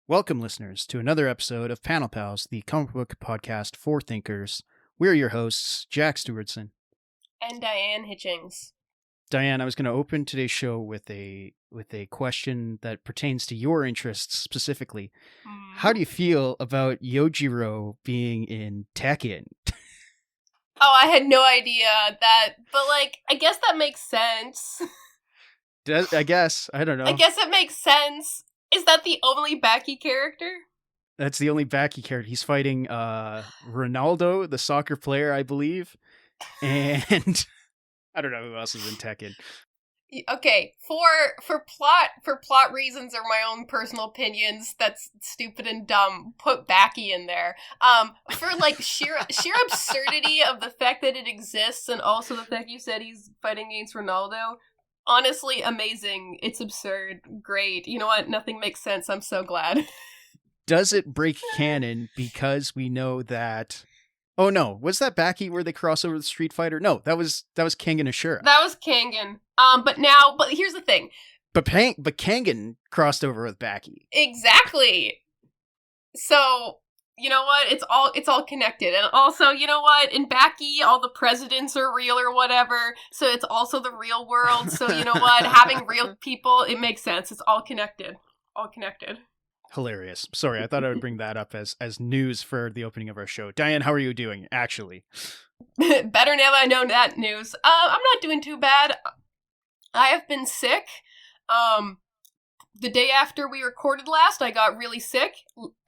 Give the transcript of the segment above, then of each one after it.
Welcome, listeners, to another episode of Panel Pals, the comic book podcast for thinkers. We're your hosts, Jack Stewartson. And Diane Hitchings. Diane, I was going to open today's show with a question that pertains to your interests specifically. How do you feel about Yojiro being in Tekken? Oh, I had no idea that, but I guess that makes sense. I guess. I don't know. I guess it makes sense. Is that the only Baki character? That's the only Baki character. He's fighting Ronaldo, the soccer player, I believe. And I don't know who else is in Tekken. Okay, for plot reasons or my own personal opinions, that's stupid and dumb. Put Baki in there. For sheer absurdity of the fact that it exists, and also the fact you said he's fighting against Ronaldo. Honestly, amazing. It's absurd. Great. You know what? Nothing makes sense. I'm so glad. Does it break canon because we know that... Oh no, was that Baki where they cross over the Street Fighter? No, that was Kangen Ashura. That was Kangen. But here's the thing. But Kangen crossed over with Baki. Exactly. So, you know what? It's all connected. And also, you know what? In Baki, all the presidents are real or whatever. So it's also the real world. So you know what? Having real people, it makes sense. It's all connected. All connected. Hilarious. Sorry, I thought I would bring that up as news for the opening of our show. Diane, how are you doing, actually? Better now that I know that news. I'm not doing too bad. I have been sick. The day after we recorded last, I got really sick.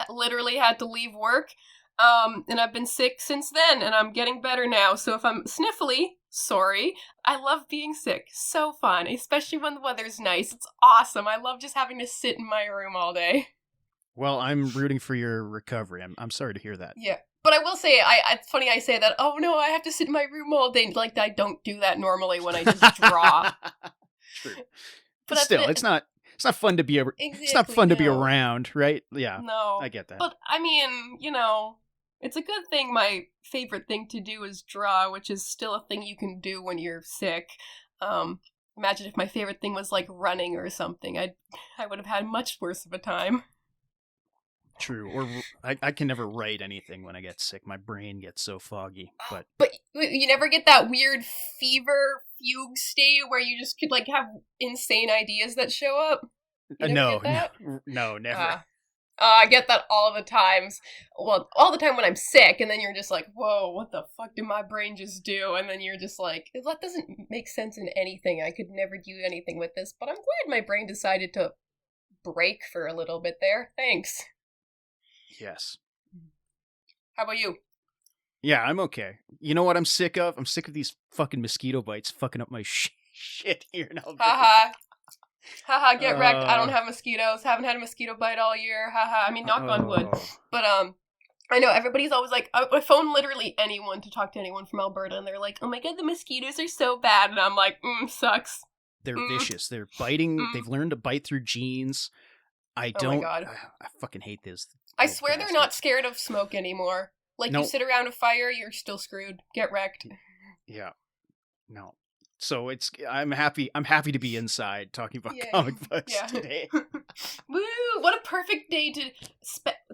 Literally had to leave work. And I've been sick since then, and I'm getting better now. So if I'm sniffly, sorry. I love being sick. So fun, especially when the weather's nice. It's awesome. I love just having to sit in my room all day. Well, I'm rooting for your recovery. I'm sorry to hear that. Yeah. But I will say, it's funny I say that, oh no, I have to sit in my room all day. I don't do that normally when I just draw. True. But still, it's not fun to be it's not fun to be around, right? Yeah. No. I get that. But I mean, it's a good thing my favorite thing to do is draw, which is still a thing you can do when you're sick. Imagine if my favorite thing was running or something. I would have had much worse of a time. True, or I can never write anything when I get sick. My brain gets so foggy. But you never get that weird fever fugue state where you just could have insane ideas that show up? No, never. I get that all the times. Well, all the time when I'm sick, and then you're just like, whoa, what the fuck did my brain just do? And then you're just like, that doesn't make sense in anything. I could never do anything with this, but I'm glad my brain decided to break for a little bit there. Thanks. Yes. How about you? Yeah, I'm okay. You know what I'm sick of? I'm sick of these fucking mosquito bites fucking up my shit here in Alberta. Haha, get wrecked. I don't have mosquitoes. Haven't had a mosquito bite all year. Haha. I mean, knock on wood. But, I know everybody's always like, I phone literally anyone to talk to anyone from Alberta, and they're like, oh my god, the mosquitoes are so bad. And I'm like, sucks. They're vicious. They're biting. They've learned to bite through jeans. I don't. Oh my god. I fucking hate this. I swear they're not scared of smoke anymore. Nope. You sit around a fire, you're still screwed. Get wrecked. Yeah. No. So I'm happy to be inside talking about comic books today. Woo! What a perfect day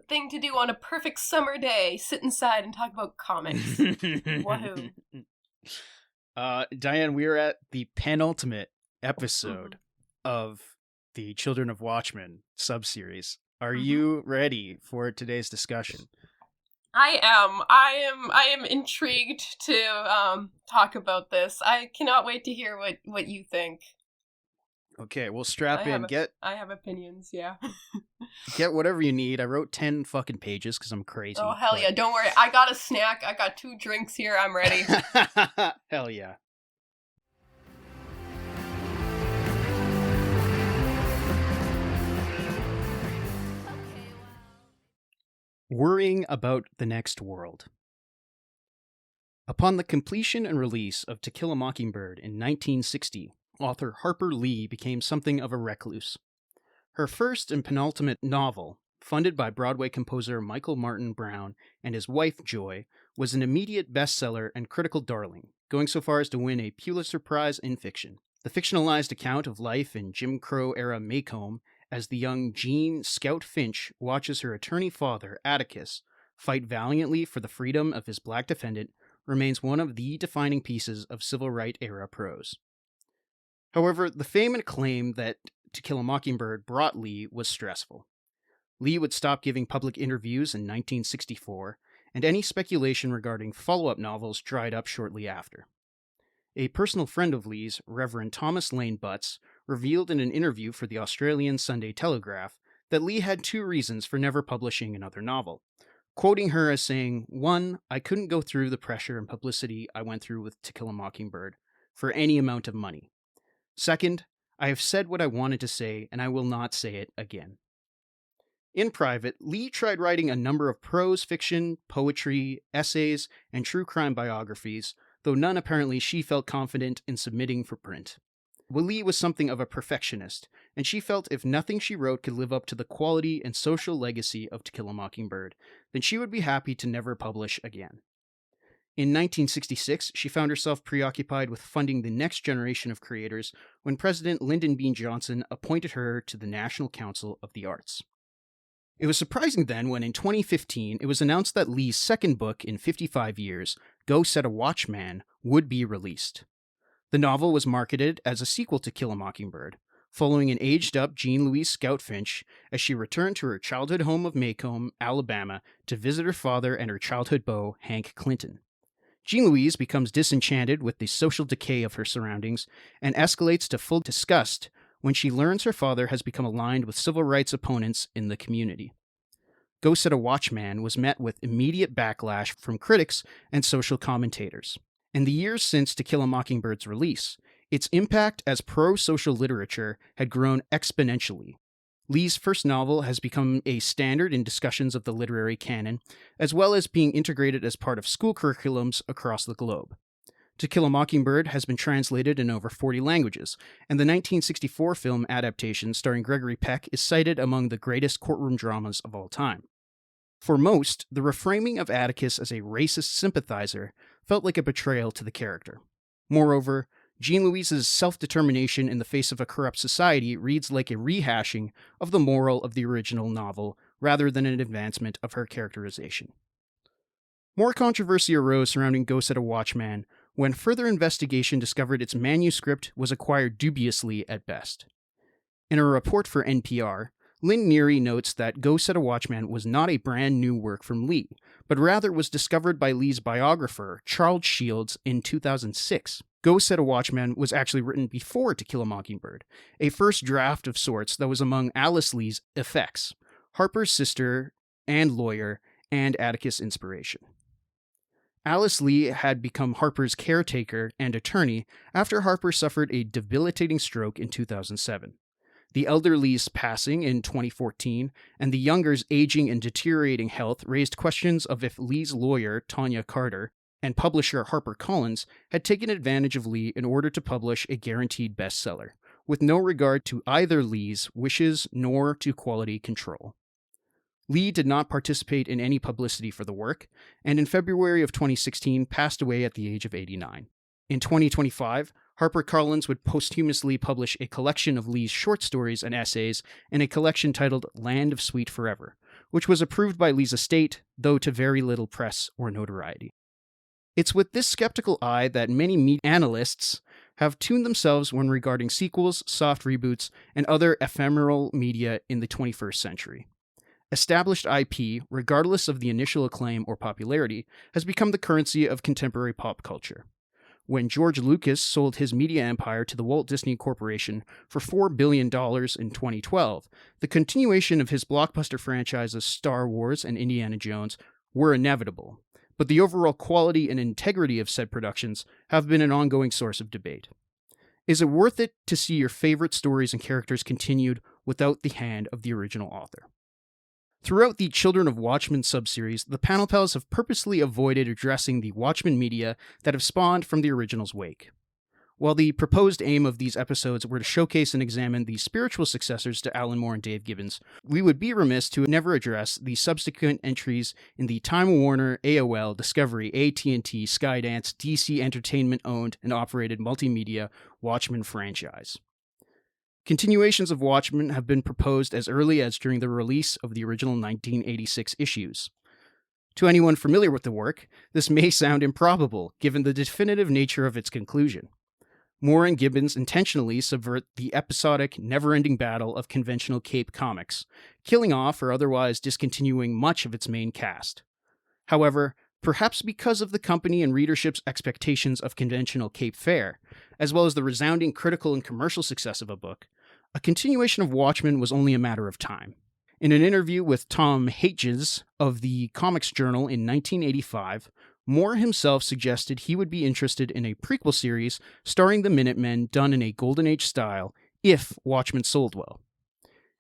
thing to do on a perfect summer day. Sit inside and talk about comics. Woohoo. Diane, we're at the penultimate episode of the Children of Watchmen subseries. Are you ready for today's discussion? I am intrigued to talk about this. I cannot wait to hear what you think. Okay, well, strap in. I have opinions, yeah. Get whatever you need. I wrote 10 fucking pages because I'm crazy. Oh, hell yeah. Don't worry. I got a snack. I got 2 drinks here. I'm ready. Hell yeah. Worrying about the next world. Upon the completion and release of To Kill a Mockingbird in 1960, author Harper Lee became something of a recluse. Her first and penultimate novel, funded by Broadway composer Michael Martin Brown and his wife Joy, was an immediate bestseller and critical darling, going so far as to win a Pulitzer Prize in fiction. The fictionalized account of life in Jim Crow-era Maycomb as the young Jean Scout Finch watches her attorney father, Atticus, fight valiantly for the freedom of his black defendant, remains one of the defining pieces of civil rights era prose. However, the fame and acclaim that To Kill a Mockingbird brought Lee was stressful. Lee would stop giving public interviews in 1964, and any speculation regarding follow-up novels dried up shortly after. A personal friend of Lee's, Reverend Thomas Lane Butts, revealed in an interview for the Australian Sunday Telegraph that Lee had 2 reasons for never publishing another novel, quoting her as saying, "One, I couldn't go through the pressure and publicity I went through with To Kill a Mockingbird for any amount of money. Second, I have said what I wanted to say, and I will not say it again." In private, Lee tried writing a number of prose fiction, poetry, essays, and true crime biographies, though none apparently she felt confident in submitting for print. Lee was something of a perfectionist, and she felt if nothing she wrote could live up to the quality and social legacy of To Kill a Mockingbird, then she would be happy to never publish again. In 1966, she found herself preoccupied with funding the next generation of creators when President Lyndon B. Johnson appointed her to the National Council of the Arts. It was surprising then when in 2015 it was announced that Lee's second book in 55 years, Go Set a Watchman, would be released. The novel was marketed as a sequel to Kill a Mockingbird, following an aged-up Jean Louise Scout Finch as she returned to her childhood home of Macomb, Alabama, to visit her father and her childhood beau, Hank Clinton. Jean Louise becomes disenchanted with the social decay of her surroundings and escalates to full disgust when she learns her father has become aligned with civil rights opponents in the community. Go Set a Watchman was met with immediate backlash from critics and social commentators. In the years since To Kill a Mockingbird's release, its impact as pro-social literature had grown exponentially. Lee's first novel has become a standard in discussions of the literary canon, as well as being integrated as part of school curriculums across the globe. To Kill a Mockingbird has been translated in over 40 languages, and the 1964 film adaptation starring Gregory Peck is cited among the greatest courtroom dramas of all time. For most, the reframing of Atticus as a racist sympathizer felt like a betrayal to the character. Moreover, Jean Louise's self-determination in the face of a corrupt society reads like a rehashing of the moral of the original novel rather than an advancement of her characterization. More controversy arose surrounding Go Set a Watchman when further investigation discovered its manuscript was acquired dubiously at best. In a report for NPR, Lynn Neary notes that Go Set a Watchman was not a brand new work from Lee, but rather was discovered by Lee's biographer, Charles Shields, in 2006. Go Set a Watchman was actually written before To Kill a Mockingbird, a first draft of sorts that was among Alice Lee's effects, Harper's sister and lawyer, and Atticus' inspiration. Alice Lee had become Harper's caretaker and attorney after Harper suffered a debilitating stroke in 2007. The elder Lee's passing in 2014 and the younger's aging and deteriorating health raised questions of if Lee's lawyer, Tanya Carter, and publisher Harper Collins had taken advantage of Lee in order to publish a guaranteed bestseller, with no regard to either Lee's wishes nor to quality control. Lee did not participate in any publicity for the work, and in February of 2016 passed away at the age of 89. In 2025, HarperCollins would posthumously publish a collection of Lee's short stories and essays in a collection titled Land of Sweet Forever, which was approved by Lee's estate, though to very little press or notoriety. It's with this skeptical eye that many media analysts have tuned themselves when regarding sequels, soft reboots, and other ephemeral media in the 21st century. Established IP, regardless of the initial acclaim or popularity, has become the currency of contemporary pop culture. When George Lucas sold his media empire to the Walt Disney Corporation for $4 billion in 2012, the continuation of his blockbuster franchises Star Wars and Indiana Jones were inevitable, but the overall quality and integrity of said productions have been an ongoing source of debate. Is it worth it to see your favorite stories and characters continued without the hand of the original author? Throughout the Children of Watchmen subseries, the Panel Pals have purposely avoided addressing the Watchmen media that have spawned from the original's wake. While the proposed aim of these episodes were to showcase and examine the spiritual successors to Alan Moore and Dave Gibbons, we would be remiss to never address the subsequent entries in the Time Warner, AOL, Discovery, AT&T, Skydance, DC Entertainment-owned and operated multimedia Watchmen franchise. Continuations of Watchmen have been proposed as early as during the release of the original 1986 issues. To anyone familiar with the work, this may sound improbable, given the definitive nature of its conclusion. Moore and Gibbons intentionally subvert the episodic, never-ending battle of conventional Cape comics, killing off or otherwise discontinuing much of its main cast. However, perhaps because of the company and readership's expectations of conventional Cape fare, as well as the resounding critical and commercial success of a book, a continuation of Watchmen was only a matter of time. In an interview with Tom Hages of the Comics Journal in 1985, Moore himself suggested he would be interested in a prequel series starring the Minutemen done in a Golden Age style if Watchmen sold well.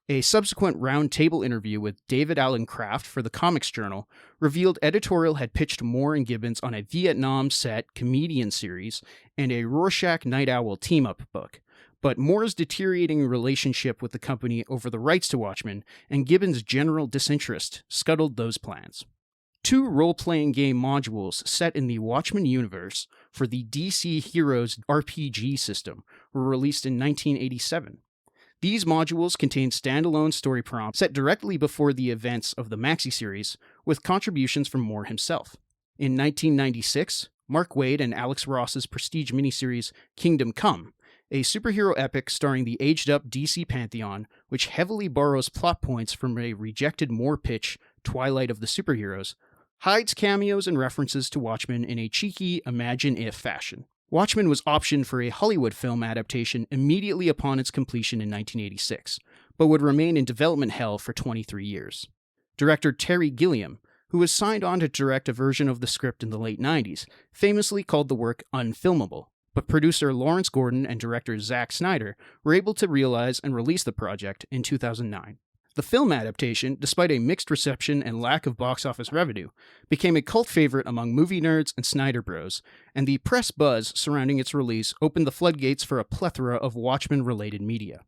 A subsequent roundtable interview with David Allen Kraft for the Comics Journal revealed editorial had pitched Moore and Gibbons on a Vietnam-set comedian series and a Rorschach Night Owl team-up book, but Moore's deteriorating relationship with the company over the rights to Watchmen and Gibbons' general disinterest scuttled those plans. 2 role-playing game modules set in the Watchmen universe for the DC Heroes RPG system were released in 1987. These modules contain standalone story prompts set directly before the events of the Maxi series, with contributions from Moore himself. In 1996, Mark Waid and Alex Ross's prestige miniseries Kingdom Come, a superhero epic starring the aged-up DC Pantheon, which heavily borrows plot points from a rejected Moore pitch, Twilight of the Superheroes, hides cameos and references to Watchmen in a cheeky imagine-if fashion. Watchmen was optioned for a Hollywood film adaptation immediately upon its completion in 1986, but would remain in development hell for 23 years. Director Terry Gilliam, who was signed on to direct a version of the script in the late 90s, famously called the work unfilmable, but producer Lawrence Gordon and director Zack Snyder were able to realize and release the project in 2009. The film adaptation, despite a mixed reception and lack of box office revenue, became a cult favorite among movie nerds and Snyder Bros, and the press buzz surrounding its release opened the floodgates for a plethora of Watchmen-related media.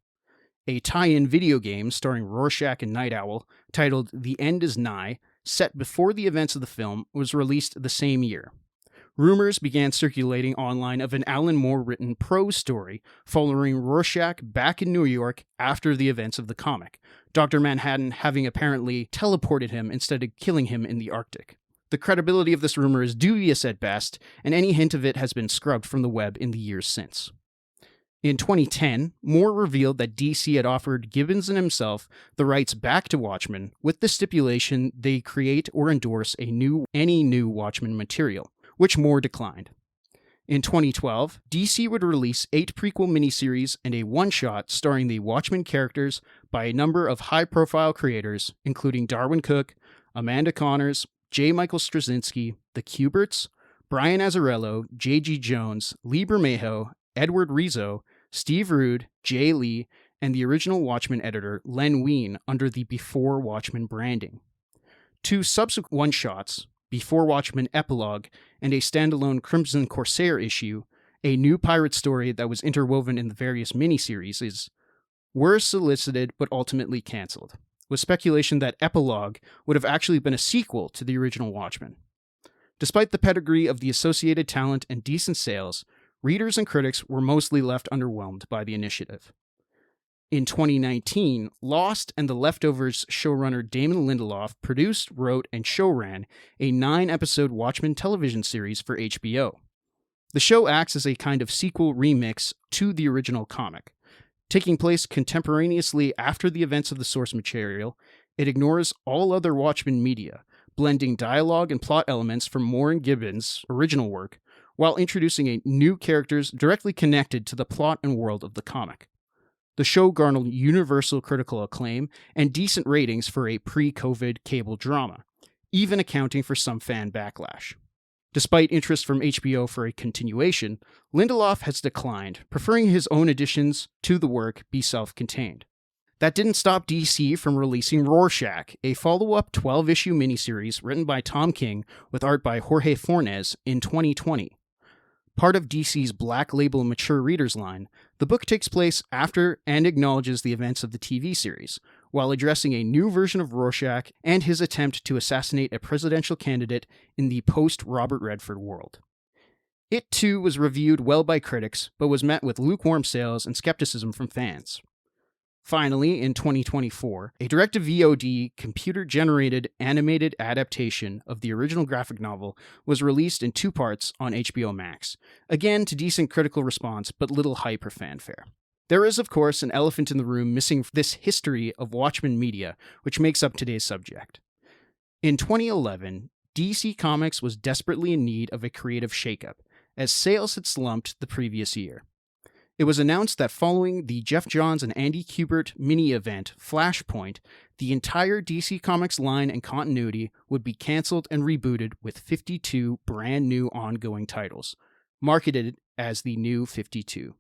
A tie-in video game starring Rorschach and Night Owl, titled The End Is Nigh, set before the events of the film, was released the same year. Rumors began circulating online of an Alan Moore-written prose story following Rorschach back in New York after the events of the comic, Dr. Manhattan having apparently teleported him instead of killing him in the Arctic. The credibility of this rumor is dubious at best, and any hint of it has been scrubbed from the web in the years since. In 2010, Moore revealed that DC had offered Gibbons and himself the rights back to Watchmen, with the stipulation they create or endorse any new Watchmen material, which Moore declined. In 2012, DC would release 8 prequel miniseries and a one-shot starring the Watchmen characters by a number of high-profile creators, including Darwin Cook, Amanda Connors, J. Michael Straczynski, The Kuberts, Brian Azzarello, J.G. Jones, Lee Bermejo, Edward Rizzo, Steve Rude, Jay Lee, and the original Watchmen editor Len Wein under the Before Watchmen branding. 2 subsequent one-shots, Before Watchmen Epilogue, and a standalone Crimson Corsair issue, a new pirate story that was interwoven in the various miniseries, were solicited but ultimately cancelled, with speculation that Epilogue would have actually been a sequel to the original Watchmen. Despite the pedigree of the associated talent and decent sales, readers and critics were mostly left underwhelmed by the initiative. In 2019, Lost and The Leftovers showrunner Damon Lindelof produced, wrote, and showran a 9-episode Watchmen television series for HBO. The show acts as a kind of sequel remix to the original comic. Taking place contemporaneously after the events of the source material, it ignores all other Watchmen media, blending dialogue and plot elements from Moore and Gibbons' original work, while introducing new characters directly connected to the plot and world of the comic. The show garnered universal critical acclaim and decent ratings for a pre-COVID cable drama, even accounting for some fan backlash. Despite interest from HBO for a continuation, Lindelof has declined, preferring his own additions to the work be self-contained. That didn't stop DC from releasing Rorschach, a follow-up 12-issue miniseries written by Tom King with art by Jorge Fornes in 2020. Part of DC's Black Label Mature Readers line, the book takes place after and acknowledges the events of the TV series, while addressing a new version of Rorschach and his attempt to assassinate a presidential candidate in the post-Robert Redford world. It, too, was reviewed well by critics, but was met with lukewarm sales and skepticism from fans. Finally, in 2024, a direct-to-VOD computer-generated animated adaptation of the original graphic novel was released in 2 parts on HBO Max, again to decent critical response but little hype or fanfare. There is, of course, an elephant in the room missing this history of Watchmen media, which makes up today's subject. In 2011, DC Comics was desperately in need of a creative shakeup, as sales had slumped the previous year. It was announced that following the Geoff Johns and Andy Kubert mini-event, Flashpoint, the entire DC Comics line and continuity would be cancelled and rebooted with 52 brand new ongoing titles, marketed as the New 52.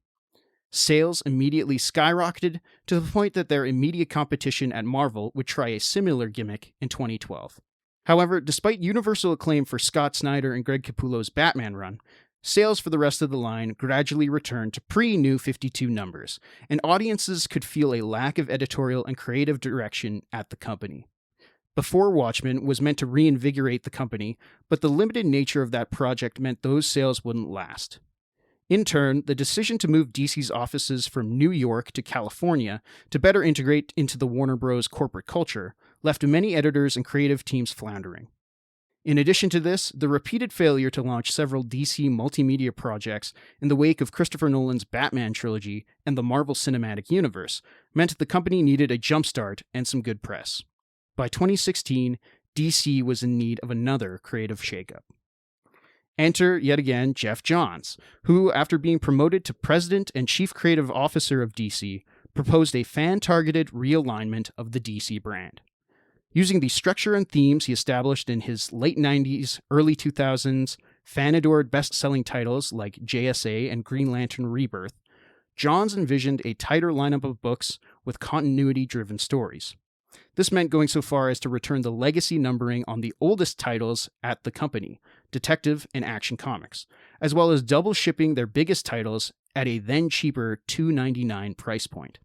Sales immediately skyrocketed to the point that their immediate competition at Marvel would try a similar gimmick in 2012. However, despite universal acclaim for Scott Snyder and Greg Capullo's Batman run, sales for the rest of the line gradually returned to pre-New 52 numbers, and audiences could feel a lack of editorial and creative direction at the company. Before Watchmen was meant to reinvigorate the company, but the limited nature of that project meant those sales wouldn't last. In turn, the decision to move DC's offices from New York to California to better integrate into the Warner Bros. Corporate culture left many editors and creative teams floundering. In addition to this, the repeated failure to launch several DC multimedia projects in the wake of Christopher Nolan's Batman trilogy and the Marvel Cinematic Universe meant the company needed a jumpstart and some good press. By 2016, DC was in need of another creative shakeup. Enter, yet again, Geoff Johns, who, after being promoted to President and Chief Creative Officer of DC, proposed a fan-targeted realignment of the DC brand. Using the structure and themes he established in his late 90s, early 2000s, fan-adored best-selling titles like JSA and Green Lantern Rebirth, Johns envisioned a tighter lineup of books with continuity-driven stories. This meant going so far as to return the legacy numbering on the oldest titles at the company, Detective and Action Comics, as well as double shipping their biggest titles at a then cheaper $2.99 price point.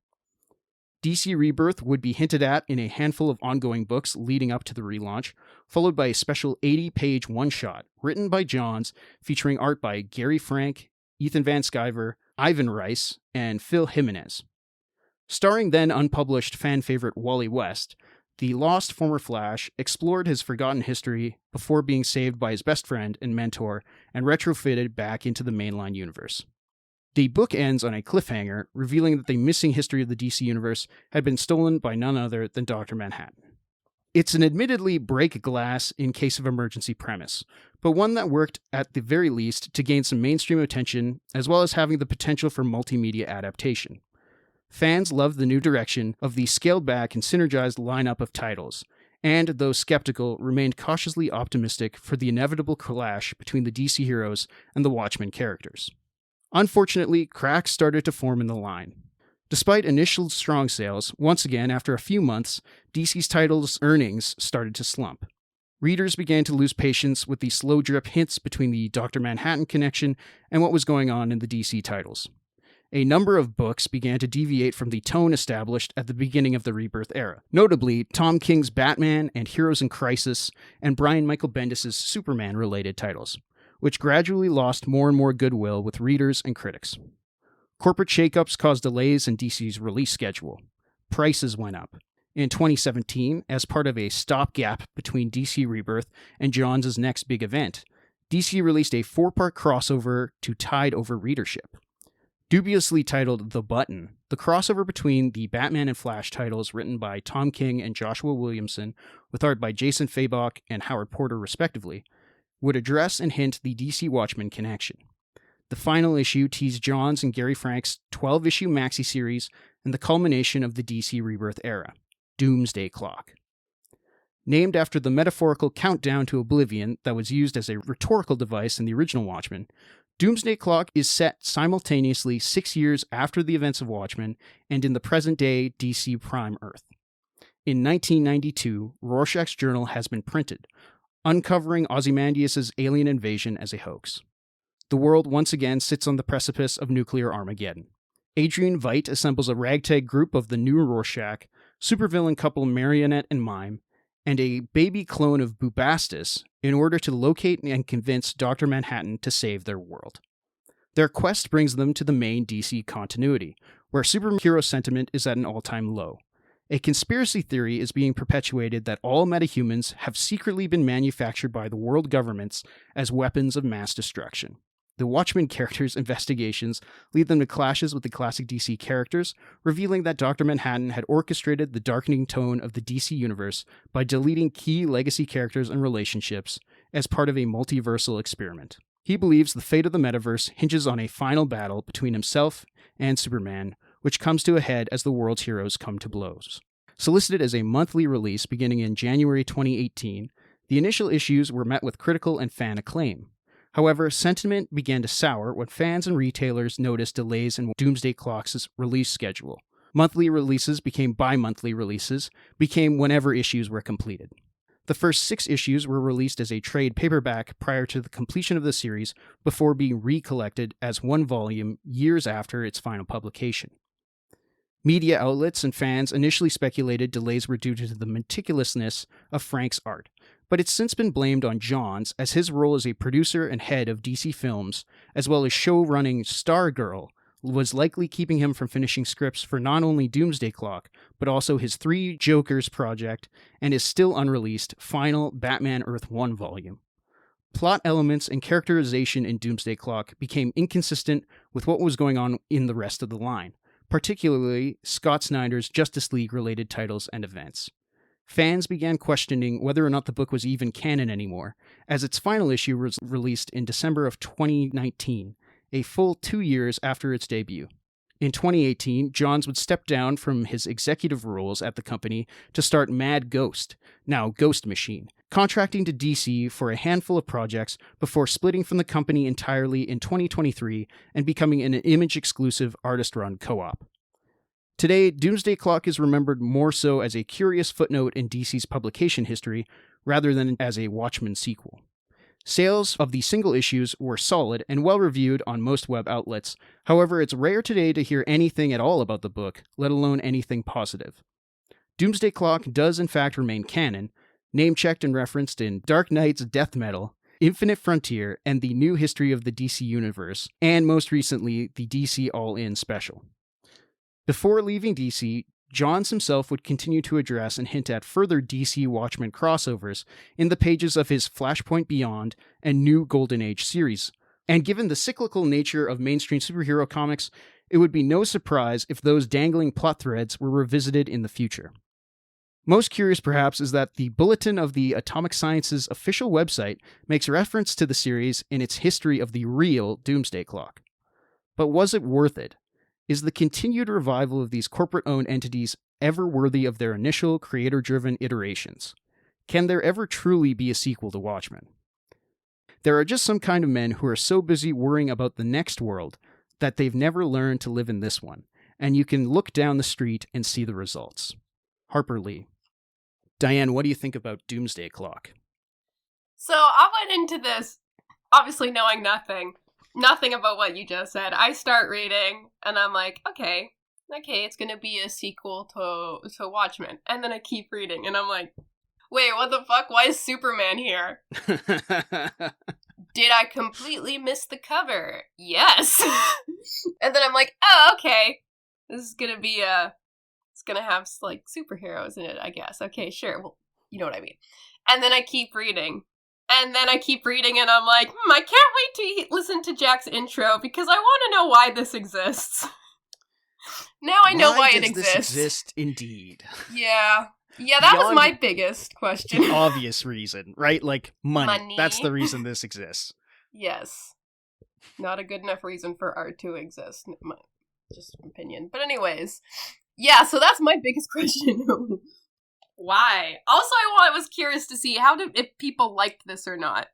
DC Rebirth would be hinted at in a handful of ongoing books leading up to the relaunch, followed by a special 80-page one-shot written by Johns featuring art by Gary Frank, Ethan Van Sciver, Ivan Rice, and Phil Jimenez. Starring then unpublished fan favorite Wally West, the lost former Flash explored his forgotten history before being saved by his best friend and mentor and retrofitted back into the mainline universe. The book ends on a cliffhanger, revealing that the missing history of the DC Universe had been stolen by none other than Dr. Manhattan. It's an admittedly break glass in case of emergency premise, but one that worked at the very least to gain some mainstream attention, as well as having the potential for multimedia adaptation. Fans loved the new direction of the scaled-back and synergized lineup of titles, and, though skeptical, remained cautiously optimistic for the inevitable clash between the DC heroes and the Watchmen characters. Unfortunately, cracks started to form in the line. Despite initial strong sales, once again, after a few months, DC's titles' earnings started to slump. Readers began to lose patience with the slow drip hints between the Dr. Manhattan connection and what was going on in the DC titles. A number of books began to deviate from the tone established at the beginning of the Rebirth era, notably Tom King's Batman and Heroes in Crisis and Brian Michael Bendis' Superman-related titles, which gradually lost more and more goodwill with readers and critics. Corporate shakeups caused delays in DC's release schedule. Prices went up. In 2017, as part of a stopgap between DC Rebirth and Johns' next big event, DC released a 4-part crossover to tide over readership. Dubiously titled The Button, the crossover between the Batman and Flash titles written by Tom King and Joshua Williamson, with art by Jason Fabok and Howard Porter respectively, would address and hint the DC Watchmen connection. The final issue teased Johns and Gary Frank's 12-issue maxi-series and the culmination of the DC Rebirth era, Doomsday Clock. Named after the metaphorical countdown to oblivion that was used as a rhetorical device in the original Watchmen, Doomsday Clock is set simultaneously 6 years after the events of Watchmen and in the present-day DC Prime Earth. In 1992, Rorschach's journal has been printed, uncovering Ozymandias' alien invasion as a hoax. The world once again sits on the precipice of nuclear Armageddon. Adrian Veidt assembles a ragtag group of the new Rorschach, supervillain couple Marionette and Mime, and a baby clone of Bubastis in order to locate and convince Dr. Manhattan to save their world. Their quest brings them to the main DC continuity, where superhero sentiment is at an all-time low. A conspiracy theory is being perpetuated that all metahumans have secretly been manufactured by the world governments as weapons of mass destruction. The Watchmen characters' investigations lead them to clashes with the classic DC characters, revealing that Dr. Manhattan had orchestrated the darkening tone of the DC universe by deleting key legacy characters and relationships as part of a multiversal experiment. He believes the fate of the metaverse hinges on a final battle between himself and Superman, which comes to a head as the world's heroes come to blows. Solicited as a monthly release beginning in January 2018, the initial issues were met with critical and fan acclaim. However, sentiment began to sour when fans and retailers noticed delays in Doomsday Clock's release schedule. Monthly releases became bi-monthly releases, became whenever issues were completed. The first 6 issues were released as a trade paperback prior to the completion of the series, before being recollected as one volume years after its final publication. Media outlets and fans initially speculated delays were due to the meticulousness of Frank's art, but it's since been blamed on Johns, as his role as a producer and head of DC Films, as well as show-running Stargirl, was likely keeping him from finishing scripts for not only Doomsday Clock, but also his 3 Jokers project and his still unreleased final Batman Earth 1 volume. Plot elements and characterization in Doomsday Clock became inconsistent with what was going on in the rest of the line, particularly Scott Snyder's Justice League-related titles and events. Fans began questioning whether or not the book was even canon anymore, as its final issue was released in December of 2019, a full 2 years after its debut. In 2018, Johns would step down from his executive roles at the company to start Mad Ghost, now Ghost Machine, contracting to DC for a handful of projects before splitting from the company entirely in 2023 and becoming an Image-exclusive artist-run co-op. Today, Doomsday Clock is remembered more so as a curious footnote in DC's publication history rather than as a Watchmen sequel. Sales of the single issues were solid and well-reviewed on most web outlets. However, it's rare today to hear anything at all about the book, let alone anything positive. Doomsday Clock does in fact remain canon, name-checked and referenced in Dark Knight's Death Metal, Infinite Frontier, and the New History of the DC Universe, and most recently, the DC All-In special. Before leaving DC, Johns himself would continue to address and hint at further DC Watchmen crossovers in the pages of his Flashpoint Beyond and New Golden Age series. And given the cyclical nature of mainstream superhero comics, it would be no surprise if those dangling plot threads were revisited in the future. Most curious, perhaps, is that the Bulletin of the Atomic Sciences official website makes reference to the series in its history of the real Doomsday Clock. But was it worth it? Is the continued revival of these corporate-owned entities ever worthy of their initial creator-driven iterations? Can there ever truly be a sequel to Watchmen? There are just some kind of men who are so busy worrying about the next world that they've never learned to live in this one, and you can look down the street and see the results. Harper Lee. Diane, what do you think about Doomsday Clock? So I went into this obviously knowing nothing about what you just said. I start reading, and I'm like, okay, it's gonna be a sequel to Watchmen. And then I keep reading, and I'm like, wait, what the fuck? Why is Superman here? Did I completely miss the cover? Yes. And then I'm like, oh, okay. This is gonna be it's gonna have, like, superheroes in it, I guess. Okay, sure. Well, you know what I mean. And then I keep reading. And then I keep reading, and I'm like, I can't wait to listen to Jack's intro, because I want to know why this exists. Now I know why it exists. This exist, indeed. Yeah, that was my biggest question. The obvious reason, right? Like, money. That's the reason this exists. Yes. Not a good enough reason for art to exist. Just opinion. But anyways, yeah, so that's my biggest question. Why? Also, I was curious to see if people liked this or not.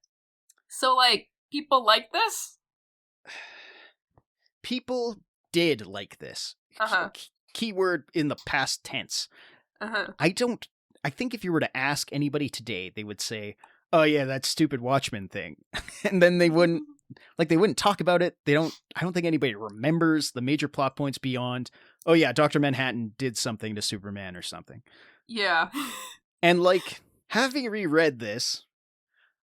So, like, people like this? People did like this. Keyword in the past tense. I think if you were to ask anybody today, they would say, oh yeah, that stupid Watchmen thing. And then they wouldn't talk about it. I don't think anybody remembers the major plot points beyond, oh yeah, Dr. Manhattan did something to Superman or something. Yeah. And, like, having reread this,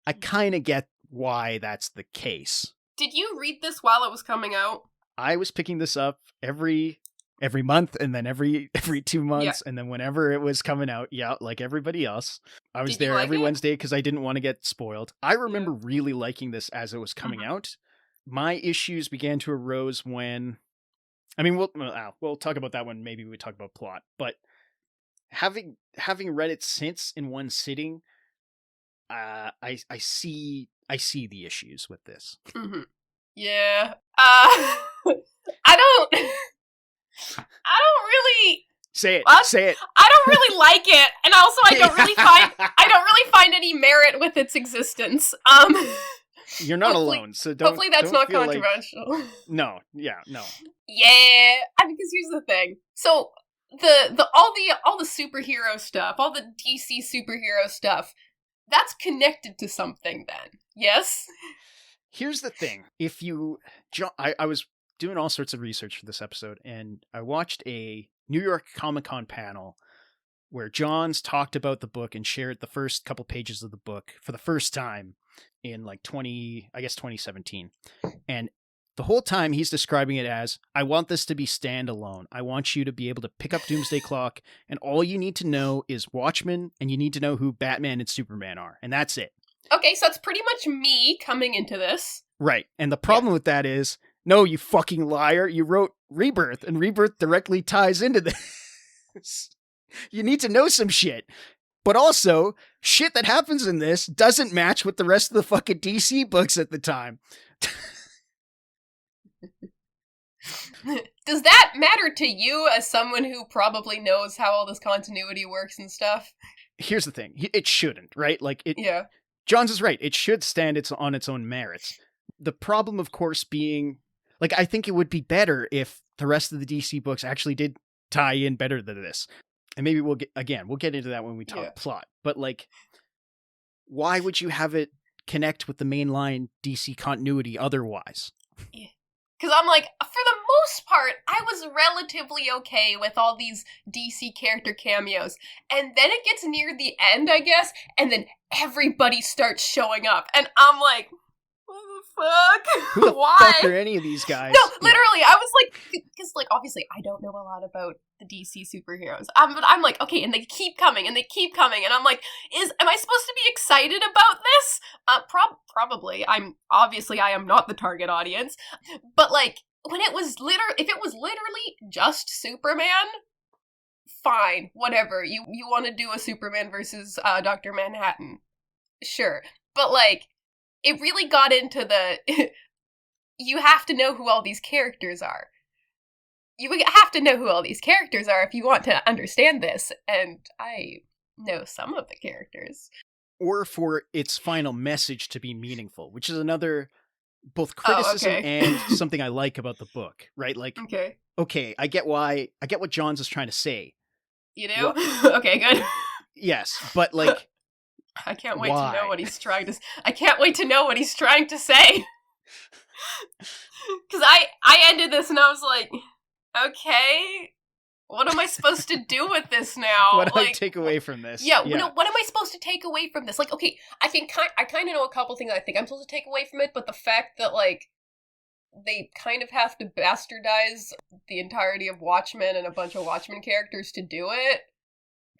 I kind of get why that's the case. Did you read this while it was coming out? I was picking this up every month, and then every 2 months, and then whenever it was coming out, like everybody else. I was there every Wednesday because I didn't want to get spoiled. I remember really liking this as it was coming out. My issues began to arose when, I mean, we'll talk about that when maybe we talk about plot, but having read it since in one sitting, I see the issues with this. Mm-hmm. Yeah. I don't really say it. I don't really like it, and also I don't really find any merit with its existence. You're not alone, so hopefully that's not controversial. No. No. Yeah, because here's the thing. So all the superhero stuff, all the DC superhero stuff, that's connected to something then. Yes? Here's the thing. I was doing all sorts of research for this episode, and I watched a New York Comic-Con panel where Johns talked about the book and shared the first couple pages of the book for the first time in 2017. And the whole time he's describing it as, I want this to be standalone. I want you to be able to pick up Doomsday Clock, and all you need to know is Watchmen, and you need to know who Batman and Superman are, and that's it. Okay, so that's pretty much me coming into this. Right, and the problem with that is, no, you fucking liar, you wrote Rebirth, and Rebirth directly ties into this. You need to know some shit. But also, shit that happens in this doesn't match with the rest of the fucking DC books at the time. Does that matter to you as someone who probably knows how all this continuity works and stuff? Here's the thing. It shouldn't, right? Yeah. Johns is right. It should stand on its own merits. The problem, of course, being, I think it would be better if the rest of the DC books actually did tie in better than this. And maybe we'll get into that when we talk plot. But, why would you have it connect with the mainline DC continuity otherwise? Yeah. Because I'm for the most part, I was relatively okay with all these DC character cameos. And then it gets near the end, I guess, and then everybody starts showing up. And I'm like, what the fuck? Who the Why? fuck are any of these guys? No, literally, I was because obviously I don't know a lot about the DC superheroes. But I'm like, okay, and they keep coming, and I'm like, am I supposed to be excited about this? Probably. I am not the target audience. But when it was if it was literally just Superman, fine, whatever. You want to do a Superman versus Dr. Manhattan, sure. But it really got into the you have to know who all these characters are. You have to know who all these characters are if you want to understand this, and I know some of the characters. Or for its final message to be meaningful, which is another both criticism and something I like about the book, right? Okay, I get what Johns is trying to say. You do? Okay, good. Yes, but I can't wait to know what he's trying to. I can't wait to know what he's trying to say. Because I ended this and I was like, okay, what am I supposed to do with this now? What do I take away from this? Yeah. No, what am I supposed to take away from this? Okay, I kind of know a couple things I think I'm supposed to take away from it, but the fact that they kind of have to bastardize the entirety of Watchmen and a bunch of Watchmen characters to do it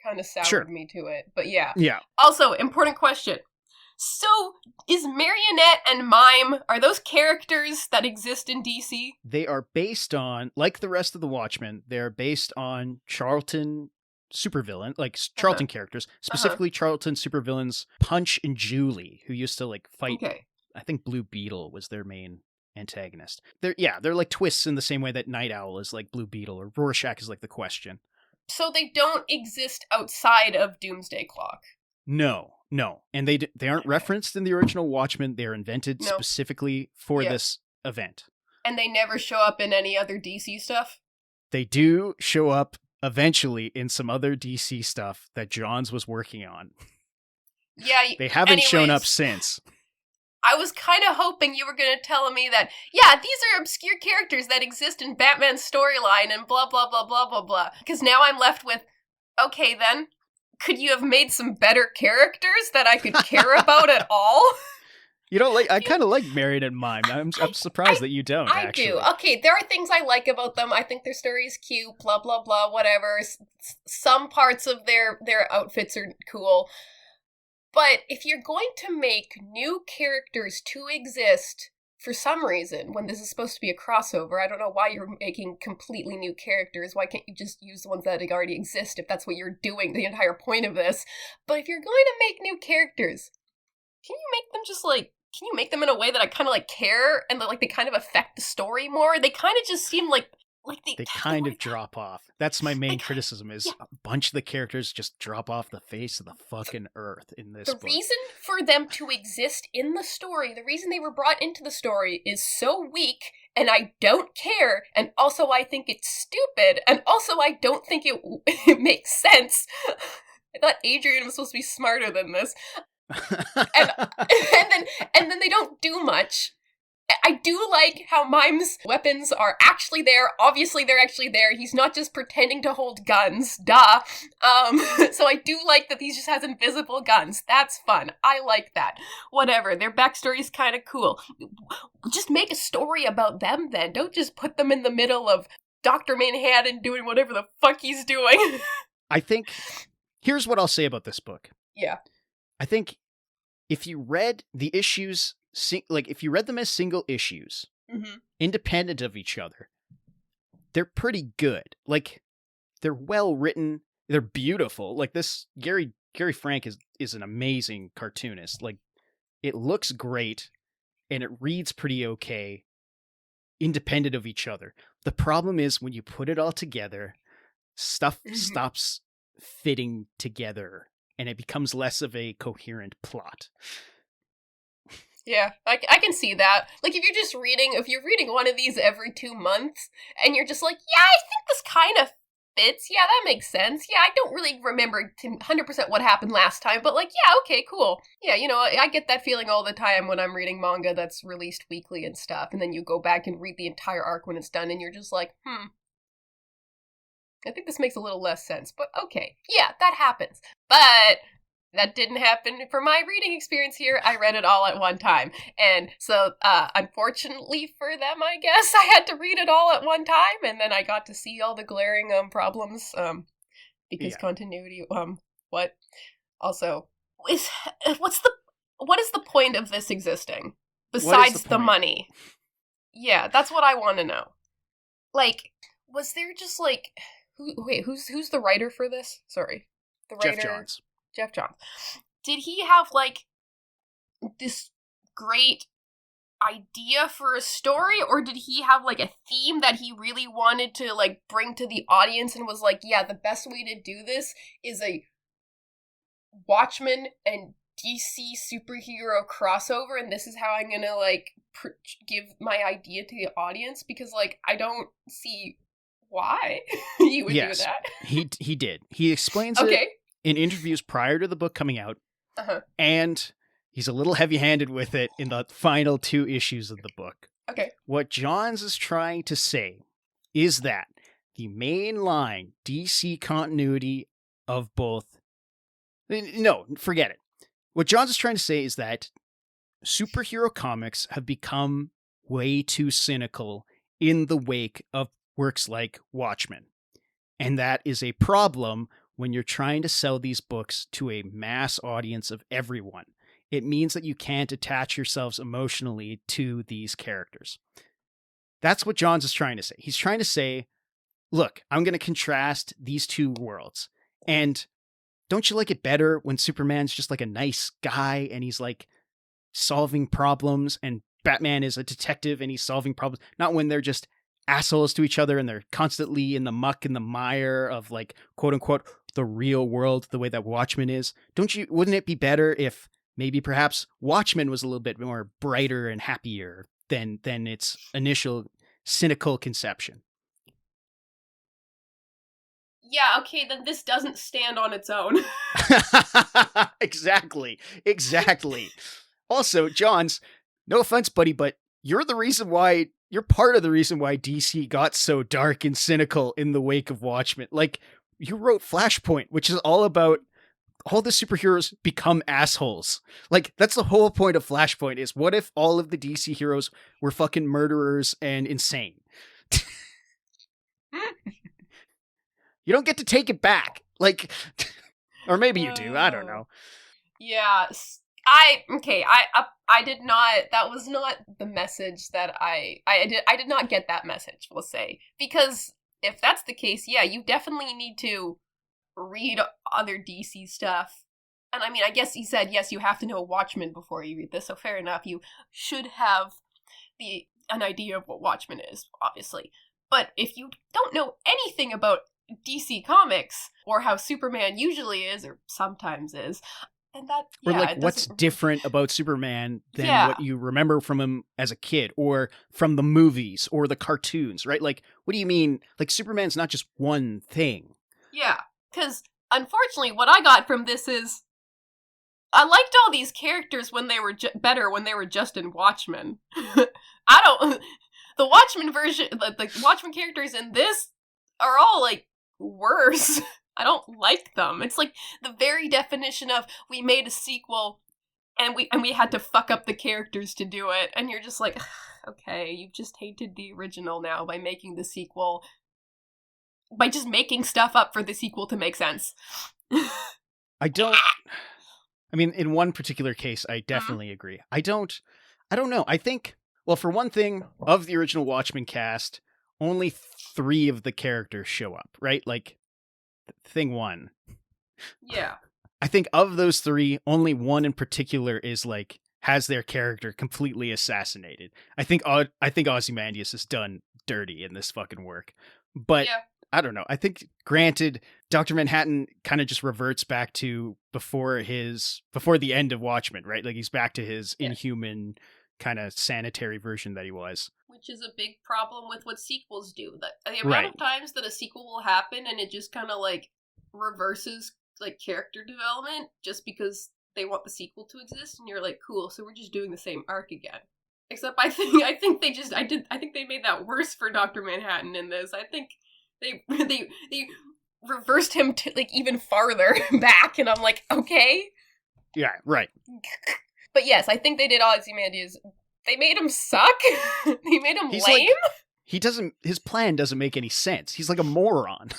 kind of soured me to it. But yeah. Yeah. Also, important question. So, is Marionette and Mime, are those characters that exist in DC? They are based on, like the rest of the Watchmen, they're based on Charlton supervillain, Charlton characters, specifically Charlton supervillains Punch and Julie, who used to fight. Okay. I think Blue Beetle was their main antagonist. They're twists in the same way that Night Owl is like Blue Beetle or Rorschach is the Question. So they don't exist outside of Doomsday Clock? No. And they aren't referenced in the original Watchmen. They're invented specifically for this event. And they never show up in any other DC stuff? They do show up eventually in some other DC stuff that Johns was working on. Yeah. They haven't shown up since. I was kind of hoping you were going to tell me that, yeah, these are obscure characters that exist in Batman's storyline and blah, blah, blah, blah, blah, blah. Because now I'm left with, okay then, could you have made some better characters that I could care about at all? You don't like? I kind of like Marion and Mime. I'm surprised that you don't. I actually. do. Okay, there are things I like about them. I think their story is cute. Blah blah blah. Whatever. Some parts of their outfits are cool. But if you're going to make new characters to exist for some reason, when this is supposed to be a crossover, I don't know why you're making completely new characters. Why can't you just use the ones that already exist if that's what you're doing, the entire point of this? But if you're going to make new characters, can you make them just like, can you make them in a way that I kind of like care and that like they kind of affect the story more? They kind of just seem like they kind of drop off. That's my main criticism is a bunch of the characters just drop off the face of the fucking earth in this book. The reason for them to exist in the story, the reason they were brought into the story is so weak, and I don't care, and also I think it's stupid, and also I don't think it makes sense. I thought Adrian was supposed to be smarter than this. and then they don't do much. I do like how Mime's weapons are actually there. Obviously, they're actually there. He's not just pretending to hold guns. Duh. So I do like that he just has invisible guns. That's fun. I like that. Whatever. Their backstory is kind of cool. Just make a story about them then. Don't just put them in the middle of Dr. Manhattan doing whatever the fuck he's doing. I think, here's what I'll say about this book. Yeah. I think if you read the issues, if you read them as single issues, independent of each other, they're pretty good. Like, they're well written. They're beautiful. Like, this Gary Frank is an amazing cartoonist. Like, it looks great and it reads pretty okay, independent of each other. The problem is when you put it all together, stuff stops fitting together and it becomes less of a coherent plot. Yeah, I can see that. Like, if you're reading one of these every 2 months, and you're just like, yeah, I think this kind of fits, yeah, that makes sense, yeah, I don't really remember 100% what happened last time, but like, yeah, okay, cool. Yeah, you know, I get that feeling all the time when I'm reading manga that's released weekly and stuff, and then you go back and read the entire arc when it's done, and you're just like, I think this makes a little less sense, but okay. Yeah, that happens. But that didn't happen for my reading experience here. I read it all at one time. And so, unfortunately for them, I guess, I had to read it all at one time, and then I got to see all the glaring problems, because continuity, what? Also, what is the point of this existing? Besides the money? Yeah, that's what I want to know. Like, was there just like, who's the writer for this? Sorry. The writer. Geoff Johns. Did he have, like, this great idea for a story, or did he have, like, a theme that he really wanted to, like, bring to the audience and was like, yeah, the best way to do this is a Watchmen and DC superhero crossover, and this is how I'm gonna, like, give my idea to the audience? Because, like, I don't see why you would do that. He did. He explains it in interviews prior to the book coming out, and he's a little heavy-handed with it in the final 2 issues of the book. Okay. What Johns is trying to say is that the mainline DC continuity of both... No, forget it. What Johns is trying to say is that superhero comics have become way too cynical in the wake of works like Watchmen. And that is a problem when you're trying to sell these books to a mass audience of everyone. It means that you can't attach yourselves emotionally to these characters. That's what Johns is trying to say. He's trying to say, look, I'm going to contrast these 2 worlds. And don't you like it better when Superman's just like a nice guy and he's like solving problems, and Batman is a detective and he's solving problems? Not when they're just assholes to each other and they're constantly in the muck and the mire of, like, quote unquote, the real world, the way that Watchmen is. Wouldn't it be better if maybe perhaps Watchmen was a little bit more brighter and happier than its initial cynical conception? Yeah, okay, then this doesn't stand on its own. Exactly. Also, Johns, no offense, buddy, but you're part of the reason why DC got so dark and cynical in the wake of Watchmen. Like, you wrote Flashpoint, which is all about all the superheroes become assholes. Like, that's the whole point of Flashpoint is what if all of the DC heroes were fucking murderers and insane? You don't get to take it back. Like, or maybe you do. I don't know. Yeah. I did not, that was not the message that I did not get that message, we'll say. Because if that's the case, yeah, you definitely need to read other DC stuff. And I mean, I guess he said, yes, you have to know Watchmen before you read this, so fair enough. You should have an idea of what Watchmen is, obviously. But if you don't know anything about DC Comics, or how Superman usually is, or sometimes is, and that, yeah, or like what's different about Superman than what you remember from him as a kid, or from the movies, or the cartoons, right? Like, what do you mean? Like, Superman's not just one thing. Yeah, because unfortunately, what I got from this is, I liked all these characters when they were better when they were just in Watchmen. The Watchmen version, the Watchmen characters in this are all, like, worse. I don't like them. It's like the very definition of we made a sequel and we had to fuck up the characters to do it, and you're just like, okay, you've just tainted the original now by making the sequel, by just making stuff up for the sequel to make sense. I mean, in one particular case, I definitely agree. I don't know. I think, well, for one thing, of the original Watchmen cast, only 3 of the characters show up, right? Like, thing 1. Yeah. I think of those 3, only one in particular is like, has their character completely assassinated. I think Ozymandias is done dirty in this fucking work. But yeah. I don't know. I think, granted, Dr. Manhattan kind of just reverts back to before the end of Watchmen, right? Like, he's back to his inhuman kind of sanitary version that he was. Which is a big problem with what sequels do. The amount of times that a sequel will happen and it just kind of, like, reverses, like, character development just because they want the sequel to exist, and you're like, cool, so we're just doing the same arc again. Except I think they made that worse for Dr. Manhattan in this. I think they reversed him to, like, even farther back, and I'm like, okay. Yeah, right. But yes, I think they did Ozymandias. They made him suck. They made him lame. Like, his plan doesn't make any sense. He's like a moron.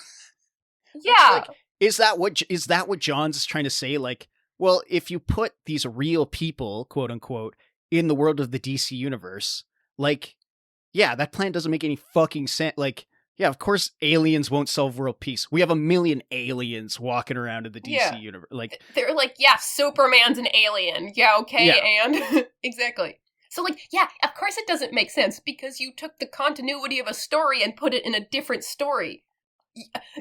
Yeah. Like, is that what Johns is trying to say? Like, well, if you put these real people, quote unquote, in the world of the DC universe, like, yeah, that plan doesn't make any fucking sense. Like, yeah, of course aliens won't solve world peace. We have a million aliens walking around in the DC universe. Like, they're like, yeah, Superman's an alien. Yeah, okay, yeah. And exactly. So, like, yeah, of course it doesn't make sense because you took the continuity of a story and put it in a different story.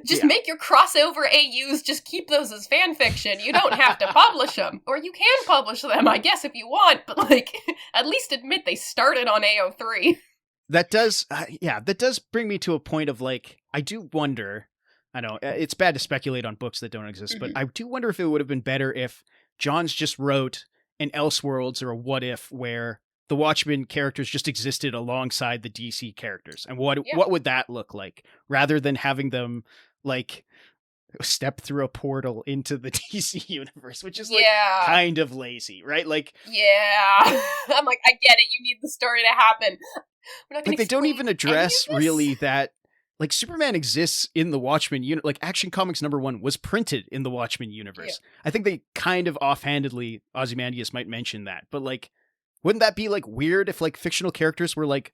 Just make your crossover AUs, just keep those as fan fiction. You don't have to publish them. Or you can publish them, I guess, if you want, but, like, at least admit they started on AO3. That does bring me to a point of, like, I do wonder, I know, it's bad to speculate on books that don't exist, but I do wonder if it would have been better if Johns just wrote an Elseworlds or a What If where the Watchmen characters just existed alongside the DC characters. And what would that look like? Rather than having them, like, step through a portal into the DC universe, which is, like, kind of lazy, right? Like, yeah. I'm like, I get it. You need the story to happen. Like, they don't even address really that, like, Superman exists in the Watchmen unit. Like, Action Comics #1 was printed in the Watchmen universe. Yeah. I think they kind of offhandedly, Ozymandias might mention that, but, like, wouldn't that be, like, weird if, like, fictional characters were, like,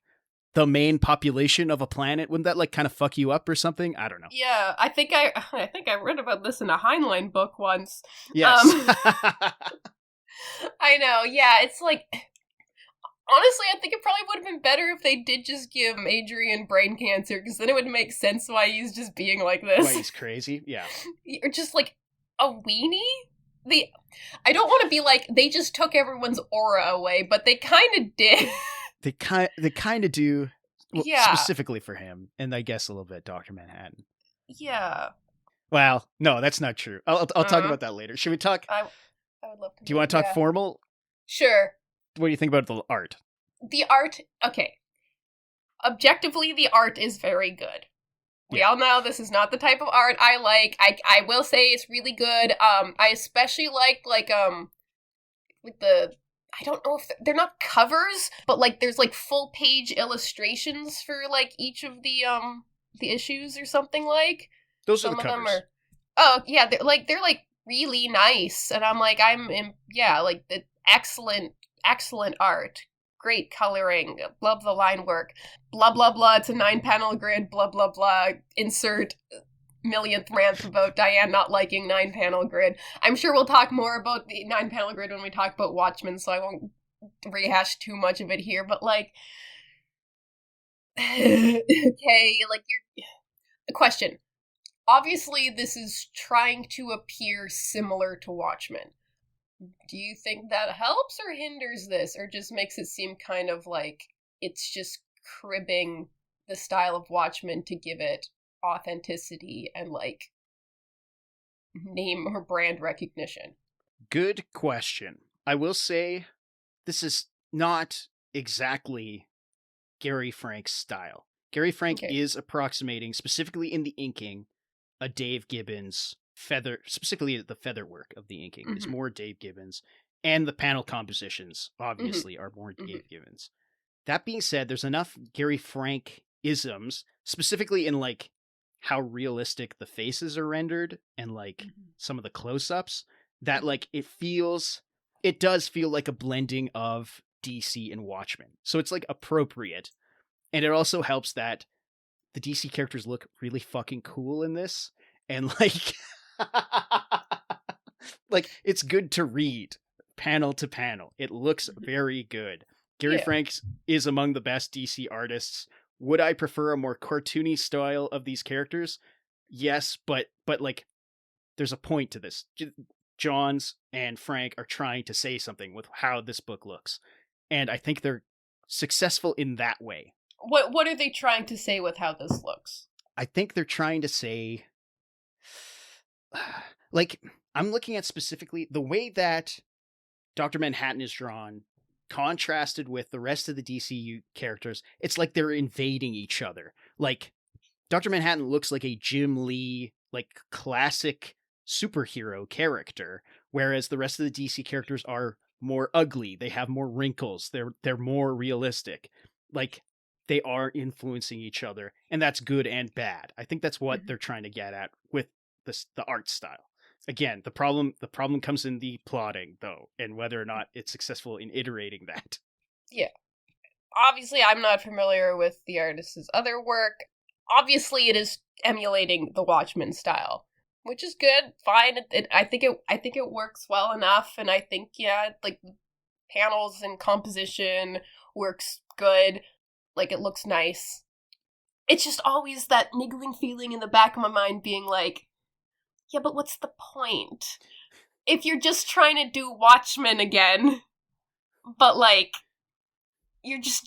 the main population of a planet? Wouldn't that, like, kind of fuck you up or something? I don't know. Yeah, I think I read about this in a Heinlein book once. Yes. I know, yeah, it's like, honestly, I think it probably would have been better if they did just give Adrian brain cancer, because then it would make sense why he's just being like this. Why he's crazy, yeah. Or just, like, a weenie? I don't want to be like, they just took everyone's aura away, but they kind of did. They kind of do, specifically for him, and I guess a little bit Dr. Manhattan. Yeah. Well, no, that's not true. I'll talk about that later. Should we talk? I would love to. Do you want to talk formal? Sure. What do you think about the art? The art, okay. Objectively, the art is very good. We all know this is not the type of art I like. I will say it's really good. I especially like the, I don't know if they're not covers, but like there's like full page illustrations for like each of the issues or something like. Those are the covers. Oh yeah, they're like really nice, and I'm like like the excellent art. Great coloring, love the line work, blah, blah, blah, it's a 9-panel grid, blah, blah, blah, insert millionth rant about Diane not liking 9-panel grid. I'm sure we'll talk more about the 9-panel grid when we talk about Watchmen, so I won't rehash too much of it here, but like, okay, like, a question. Obviously, this is trying to appear similar to Watchmen. Do you think that helps or hinders this, or just makes it seem kind of like it's just cribbing the style of Watchmen to give it authenticity and, like, name or brand recognition? Good question. I will say this is not exactly Gary Frank's style. Gary Frank is approximating, specifically in the inking, a Dave Gibbons feather, specifically the feather work of the inking is more Dave Gibbons, and the panel compositions obviously are more Dave Gibbons. That being said, there's enough Gary Frank isms, specifically in like how realistic the faces are rendered and like some of the close-ups, that like it does feel like a blending of DC and Watchmen. So it's like appropriate, and it also helps that the DC characters look really fucking cool in this, and like like it's good to read panel to panel. It looks very good. Gary Frank is among the best DC artists. Would I prefer a more cartoony style of these characters? Yes, but like there's a point to this. Johns and Frank are trying to say something with how this book looks, and I think they're successful in that way. What are they trying to say with how this looks? I think they're trying to say, like, I'm looking at specifically the way that Dr. Manhattan is drawn, contrasted with the rest of the DCU characters. It's like they're invading each other. Like, Dr. Manhattan looks like a Jim Lee, like, classic superhero character, whereas the rest of the DC characters are more ugly. They have more wrinkles. They're more realistic. Like, they are influencing each other, and that's good and bad. I think that's what they're trying to get at with the art style. Again, the problem comes in the plotting, though, and whether or not it's successful in iterating that. Yeah. Obviously, I'm not familiar with the artist's other work. Obviously, it is emulating the Watchmen style, which is good, fine. I think it works well enough, and I think like panels and composition works good. Like, it looks nice. It's just always that niggling feeling in the back of my mind being like, yeah, but what's the point? If you're just trying to do Watchmen again, but like, you're just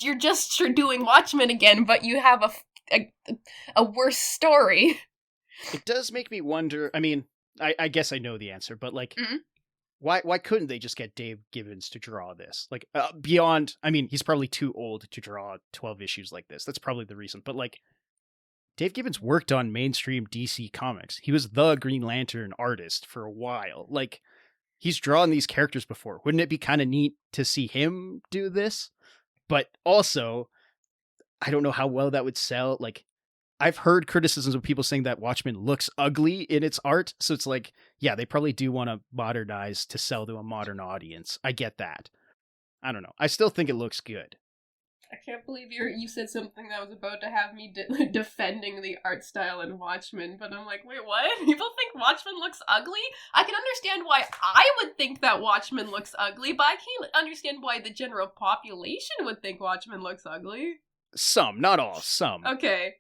doing Watchmen again, but you have a worse story. It does make me wonder, I mean, I guess I know the answer, but like, why couldn't they just get Dave Gibbons to draw this? Like, beyond, I mean, he's probably too old to draw 12 issues like this. That's probably the reason. But like, Dave Gibbons worked on mainstream DC comics. He was the Green Lantern artist for a while. Like, he's drawn these characters before. Wouldn't it be kind of neat to see him do this? But also, I don't know how well that would sell. Like, I've heard criticisms of people saying that Watchmen looks ugly in its art. So it's like, yeah, they probably do want to modernize to sell to a modern audience. I get that. I don't know. I still think it looks good. I can't believe you said something that was about to have me defending the art style in Watchmen, but I'm like, wait, what? People think Watchmen looks ugly? I can understand why I would think that Watchmen looks ugly, but I can't understand why the general population would think Watchmen looks ugly. Some, not all, some. Okay.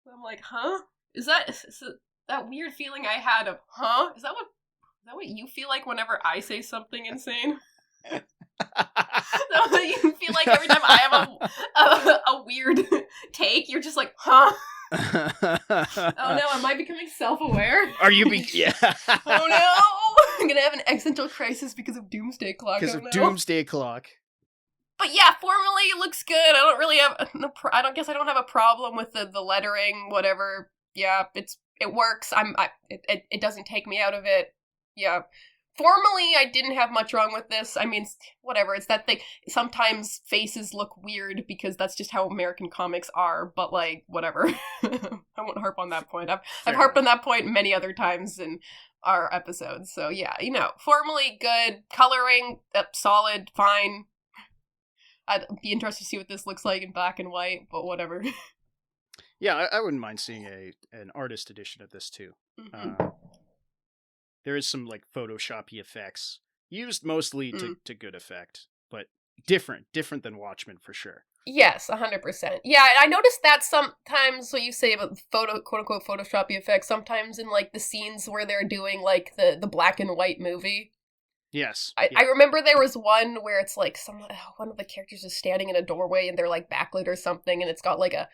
I'm like, huh? Is that weird feeling I had of, huh? Is that what you feel like whenever I say something insane? So you feel like every time I have a weird take, you're just like, huh? Oh no, am I becoming self-aware? Are you yeah. Oh no! I'm gonna have an existential crisis because of Doomsday Clock. Because of Doomsday Clock. But yeah, formally it looks good. I don't really have I don't guess I don't have a problem with the lettering, whatever. Yeah, it works. It doesn't take me out of it. Yeah. Formally, I didn't have much wrong with this. I mean, whatever. It's that thing. Sometimes faces look weird because that's just how American comics are. But like, whatever. I won't harp on that point. I've harped on that point many other times in our episodes. So yeah, formally good, coloring solid, fine. I'd be interested to see what this looks like in black and white, but whatever. Yeah, I wouldn't mind seeing an artist edition of this too. Mm-hmm. There is some like Photoshop-y effects used mostly to good effect, but different than Watchmen for sure. Yes, 100%. Yeah, I noticed that sometimes what you say about quote-unquote Photoshop-y effects, sometimes in like the scenes where they're doing like the black and white movie. Yes. I remember there was one where it's like one of the characters is standing in a doorway and they're like backlit or something, and it's got like a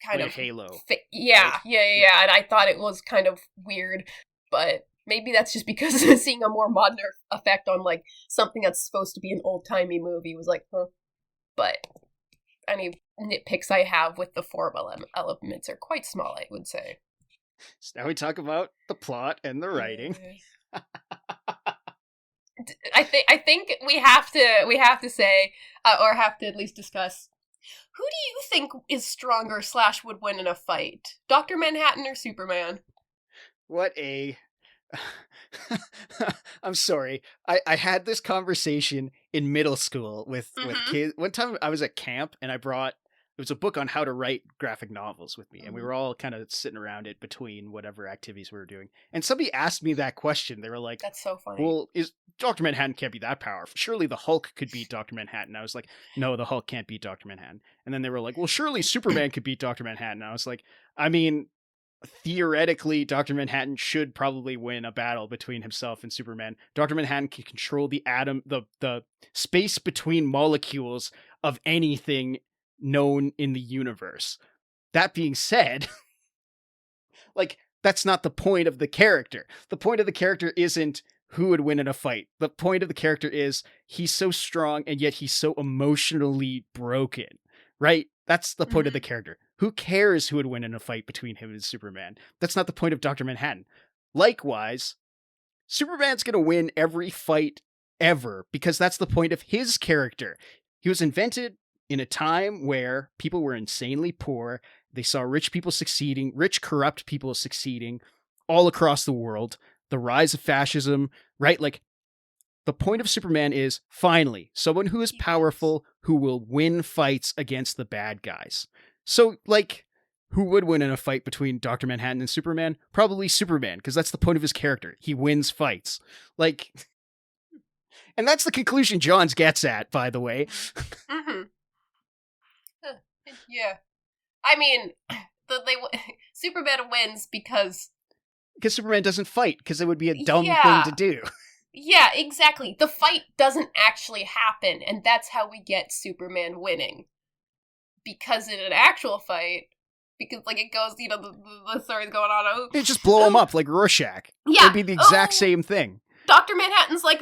kind of halo. Yeah, and I thought it was kind of weird, but maybe that's just because seeing a more modern effect on like something that's supposed to be an old-timey movie was like, huh. But any nitpicks I have with the formal elements are quite small, I would say. So now we talk about the plot and the writing. I think we have to say or have to at least discuss, who do you think is stronger / would win in a fight? Dr. Manhattan or Superman? What a... I'm sorry. I had this conversation in middle school with kids. One time I was at camp and it was a book on how to write graphic novels with me. And we were all kind of sitting around it between whatever activities we were doing. And somebody asked me that question. They were like, that's so funny. Well, Dr. Manhattan can't be that powerful. Surely the Hulk could beat Dr. Manhattan. I was like, no, the Hulk can't beat Dr. Manhattan. And then they were like, well, surely Superman could beat Dr. Manhattan. I was like, I mean, theoretically, Dr. Manhattan should probably win a battle between himself and Superman. Dr. Manhattan can control the atom, the space between molecules of anything known in the universe. That being said, like, that's not the point of the character. The point of the character isn't who would win in a fight. The point of the character is he's so strong and yet he's so emotionally broken, right? That's the point of the character. Who cares who would win in a fight between him and Superman? That's not the point of Dr. Manhattan. Likewise, Superman's going to win every fight ever because that's the point of his character. He was invented in a time where people were insanely poor. They saw rich people succeeding, rich, corrupt people succeeding all across the world. The rise of fascism, right? Like, the point of Superman is, finally, someone who is powerful, who will win fights against the bad guys. So, like, who would win in a fight between Dr. Manhattan and Superman? Probably Superman, because that's the point of his character. He wins fights. Like, and that's the conclusion Johns gets at, by the way. Yeah. I mean, Superman wins because Superman doesn't fight, because it would be a dumb thing to do. Yeah, exactly. The fight doesn't actually happen, and that's how we get Superman winning. Because in an actual fight, because like it goes, the story's going on. They just blow him up like Rorschach. Yeah, it'd be the exact same thing. Dr. Manhattan's like,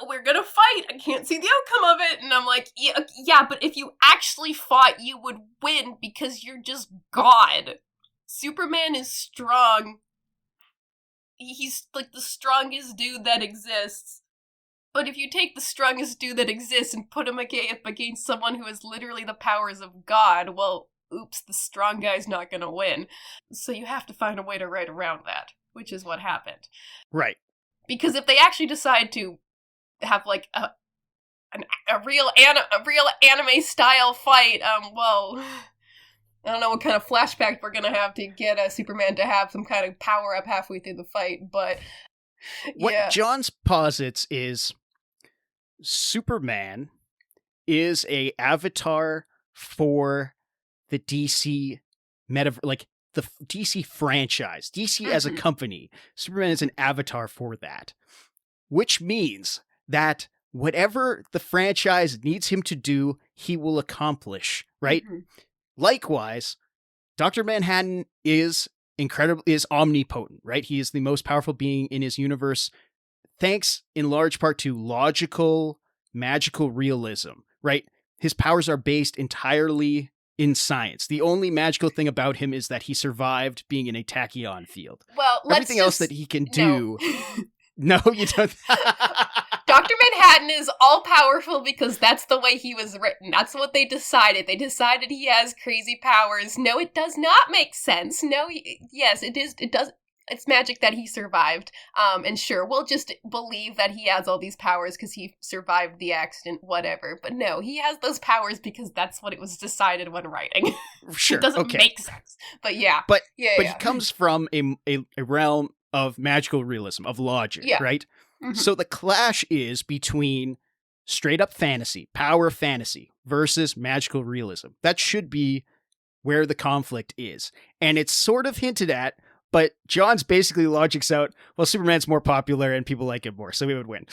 we're gonna fight. I can't see the outcome of it. And I'm like, yeah, but if you actually fought, you would win because you're just God. Superman is strong. He's like the strongest dude that exists. But if you take the strongest dude that exists and put him against someone who has literally the powers of God, well, oops, the strong guy's not gonna win. So you have to find a way to write around that, which is what happened. Right. Because if they actually decide to have like a real anime style fight, well, I don't know what kind of flashback we're gonna have to get Superman to have some kind of power up halfway through the fight, but what Johns posits is Superman is a avatar for the DC like the DC franchise, DC as a company. Superman is an avatar for that, which means that whatever the franchise needs him to do, he will accomplish, right? Likewise, Dr. Manhattan is omnipotent, right? He is the most powerful being in his universe, thanks in large part to logical magical realism, right? His powers are based entirely in science. The only magical thing about him is that he survived being in a tachyon field. Well, everything else that he can do. No, you don't. Dr. Manhattan is all-powerful because that's the way he was written. That's what they decided. They decided he has crazy powers. No, it does not make sense. No, yes, it is. It does. It's magic that he survived. And sure, we'll just believe that he has all these powers because he survived the accident, whatever. But no, he has those powers because that's what it was decided when writing. Sure, it doesn't make sense. But yeah. But he comes from a realm of magical realism, of logic, right? Mm-hmm. So the clash is between straight up fantasy, power fantasy, versus magical realism. That should be where the conflict is. And it's sort of hinted at, but John's basically logics out, well, Superman's more popular and people like him more, so we would win.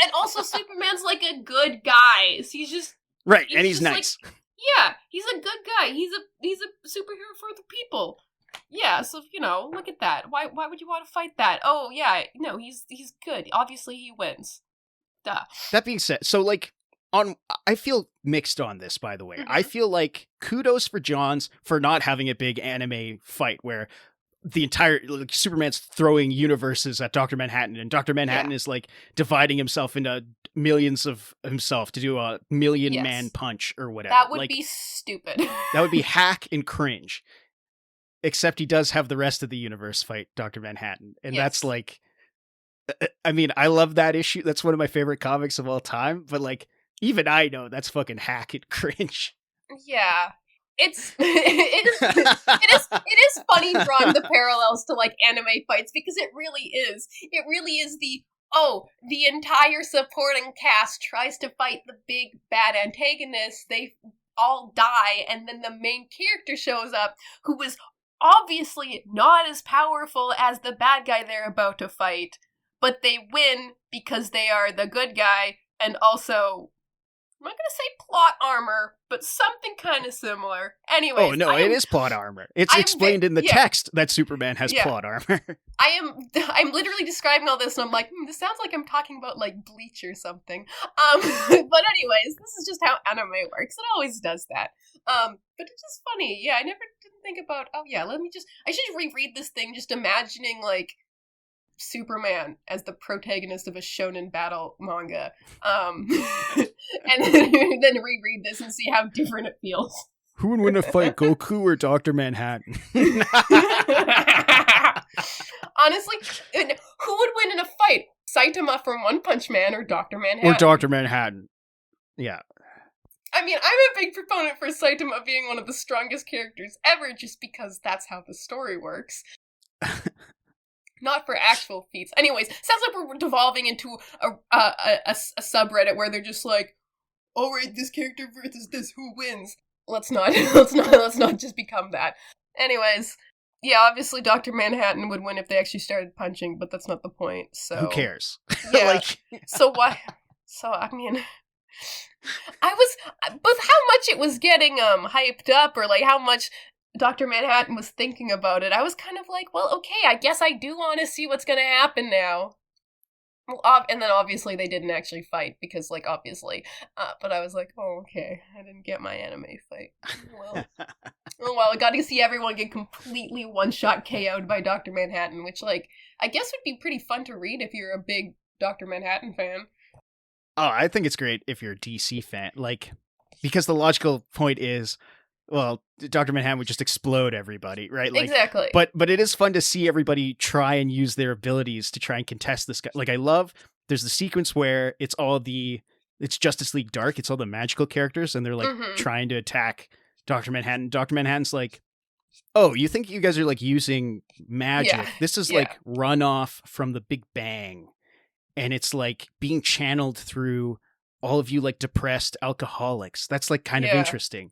And also Superman's like a good guy. So he's just... Right, and he's nice. Like, yeah, he's a good guy. He's a superhero for the people. Yeah, so, look at that. Why would you want to fight that? Oh, yeah, no, he's good. Obviously, he wins. Duh. That being said, so, I feel mixed on this, by the way. Mm-hmm. I feel like kudos for Johns for not having a big anime fight where the entire, Superman's throwing universes at Dr. Manhattan, and Dr. Manhattan is, dividing himself into millions of himself to do a million-man punch or whatever. That would be stupid. That would be hack and cringe. Except he does have the rest of the universe fight Dr. Manhattan. And that's I love that issue. That's one of my favorite comics of all time. But even I know that's fucking hack and cringe. Yeah. It is funny drawing the parallels to anime fights because it really is. It really is the entire supporting cast tries to fight the big bad antagonist. They all die, and then the main character shows up who was obviously not as powerful as the bad guy they're about to fight, but they win because they are the good guy, and also, I'm not gonna say plot armor, but something kind of similar. Anyways. Oh, no, it is plot armor. It's explained in the text that Superman has plot armor. I'm literally describing all this, and I'm like, this sounds like I'm talking about, Bleach or something. But anyways, this is just how anime works. It always does that. But it's just funny. Yeah, I never didn't think about, I should reread this thing just imagining, Superman as the protagonist of a shonen battle manga. And then reread this and see how different it feels. Who would win a fight, Goku or Dr. Manhattan? Honestly, who would win in a fight? Saitama from One Punch Man or Dr. Manhattan? Or Dr. Manhattan. Yeah. I mean, I'm a big proponent for Saitama being one of the strongest characters ever, just because that's how the story works. Not for actual feats. Anyways, sounds like we're devolving into a subreddit where they're just like, all right, this character versus this, who wins? Let's not just become that. Anyways, yeah, obviously Dr. Manhattan would win if they actually started punching, but that's not the point. So who cares? Yeah. So why? So I mean, but how much it was getting hyped up, or how much Dr. Manhattan was thinking about it, I was kind of like, well, okay, I guess I do want to see what's going to happen now. Well, and then obviously they didn't actually fight, because, obviously. But I was like, oh, okay, I didn't get my anime fight. Well, I got to see everyone get completely one-shot KO'd by Dr. Manhattan, which, I guess would be pretty fun to read if you're a big Dr. Manhattan fan. Oh, I think it's great if you're a DC fan, because the logical point is, well, Dr. Manhattan would just explode everybody, right? Exactly. But it is fun to see everybody try and use their abilities to try and contest this guy. I love, there's the sequence where it's Justice League Dark, it's all the magical characters, and they're trying to attack Dr. Manhattan. Dr. Manhattan's like, oh, you think you guys are using magic? Yeah. This is runoff from the Big Bang. And it's being channeled through all of you depressed alcoholics. That's kind of interesting.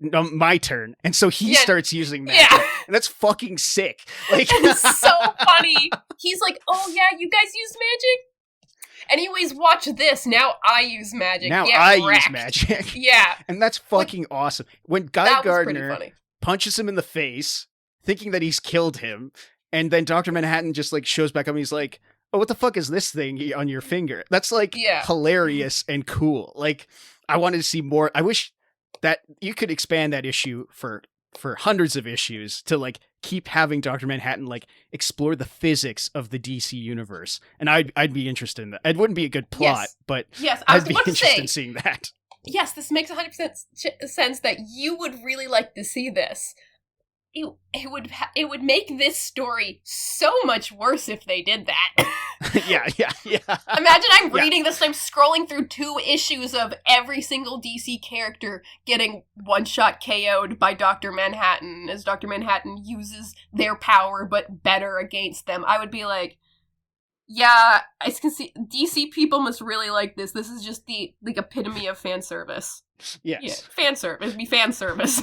No, my turn. And so he starts using magic. Yeah. And that's fucking sick. It's so funny. He's like, oh yeah, you guys use magic? Anyways, watch this. Now I use magic. Now I use magic. Yeah. And that's fucking awesome. When Guy Gardner punches him in the face, thinking that he's killed him, and then Dr. Manhattan just shows back up and he's like, oh, what the fuck is this thing on your finger? That's like hilarious and cool. Like, I wanted to see more. I wish that you could expand that issue for hundreds of issues to like keep having Dr. Manhattan like explore the physics of the DC universe. And I'd be interested in that. It wouldn't be a good plot, but I'd be interested in seeing that. Yes, this makes 100% sense that you would really like to see this. It would make this story so much worse if they did that. Yeah. Imagine I'm reading this and I'm scrolling through 2 issues of every single DC character getting one-shot KO'd by Dr. Manhattan as Dr. Manhattan uses their power but better against them. I would be like, yeah, I can see DC people must really like this. This is just the like epitome of fan service. Yes. Yeah, fan service. It'd be fan service.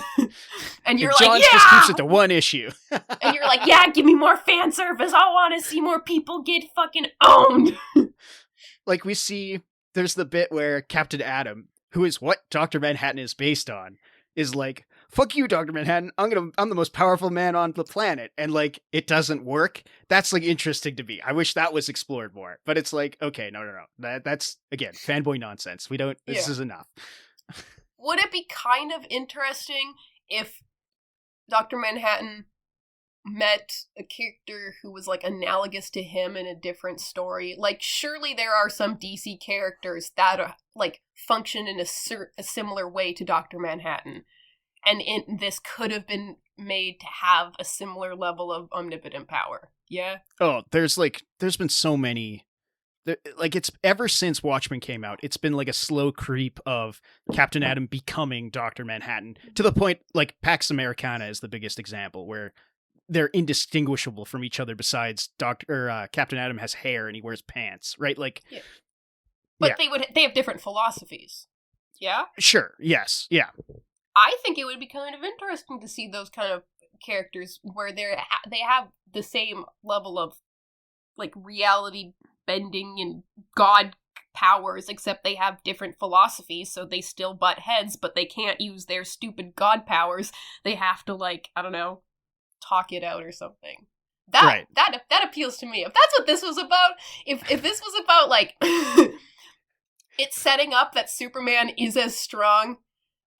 And you're John like, yeah! just keeps it to one issue. And you're like, yeah, give me more fan service. I want to see more people get fucking owned. Like we see, there's the bit where Captain Atom, who is what Dr. Manhattan is based on, is like, fuck you, Dr. Manhattan. I'm the most powerful man on the planet. And like, it doesn't work. That's like interesting to me. I wish that was explored more, but it's like, okay, no. That's again, fanboy nonsense. This is enough. Would it be kind of interesting if Dr. Manhattan met a character who was like analogous to him in a different story? Like, surely there are some DC characters that are like function in a similar way to Dr. Manhattan. And this could have been made to have a similar level of omnipotent power. Yeah? Oh, there's been so many. Like, it's ever since Watchmen came out, it's been like a slow creep of Captain Atom becoming Dr. Manhattan to the point, like, Pax Americana is the biggest example where they're indistinguishable from each other besides Captain Atom has hair and he wears pants, right? Like, yeah. But they have different philosophies. Yeah? Sure. Yes. Yeah. I think it would be kind of interesting to see those kind of characters where they have the same level of like reality bending and god powers, except they have different philosophies, so they still butt heads, but they can't use their stupid god powers. They have to, like, I don't know, talk it out or something. That appeals to me. If that's what this was about, if this was about like it's setting up that Superman is as strong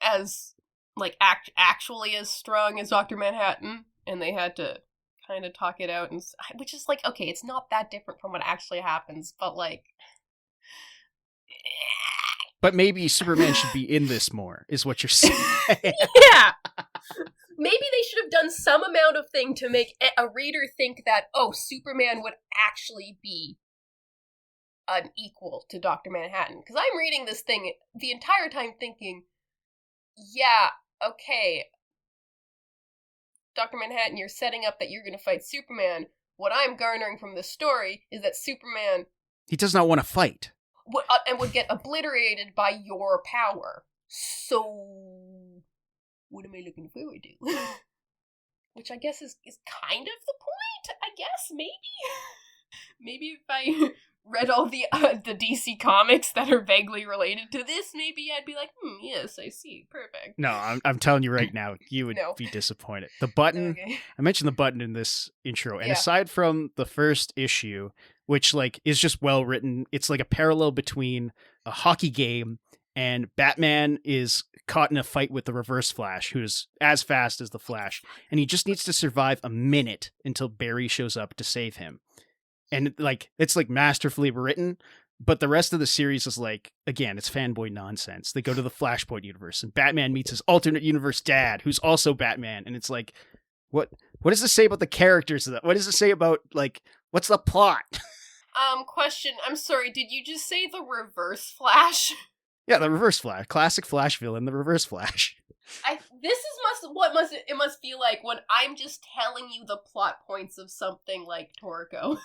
as like actually as strong as Dr. Manhattan, and they had to kind of talk it out, and which is like, okay, it's not that different from what actually happens, but like, but maybe Superman should be in this more, is what you're saying. Yeah, maybe they should have done some amount of thing to make a reader think that, oh, Superman would actually be an equal to Dr. Manhattan, because I'm reading this thing the entire time thinking, yeah, okay, Dr. Manhattan, you're setting up that you're going to fight Superman. What I'm garnering from this story is that Superman... he does not want to fight. Would get obliterated by your power. So, what am I looking forward to? Which I guess is kind of the point, I guess, maybe? Maybe if I read all the DC comics that are vaguely related to this, maybe I'd be like, yes, I see, perfect. No, I'm telling you right now, you would be disappointed. The button, okay. I mentioned the button in this intro, and aside from the first issue, which like is just well written, it's like a parallel between a hockey game and Batman is caught in a fight with the Reverse Flash, who's as fast as the Flash, and he just needs to survive a minute until Barry shows up to save him. And like, it's like masterfully written, but the rest of the series is like, again, it's fanboy nonsense. They go to the Flashpoint universe and Batman meets his alternate universe dad, who's also Batman. And it's like, what does this say about the characters? What does it say about, like, what's the plot? Question. I'm sorry. Did you just say the Reverse Flash? Yeah, the Reverse Flash. Classic Flash villain, the Reverse Flash. It must feel like when I'm just telling you the plot points of something like Toriko.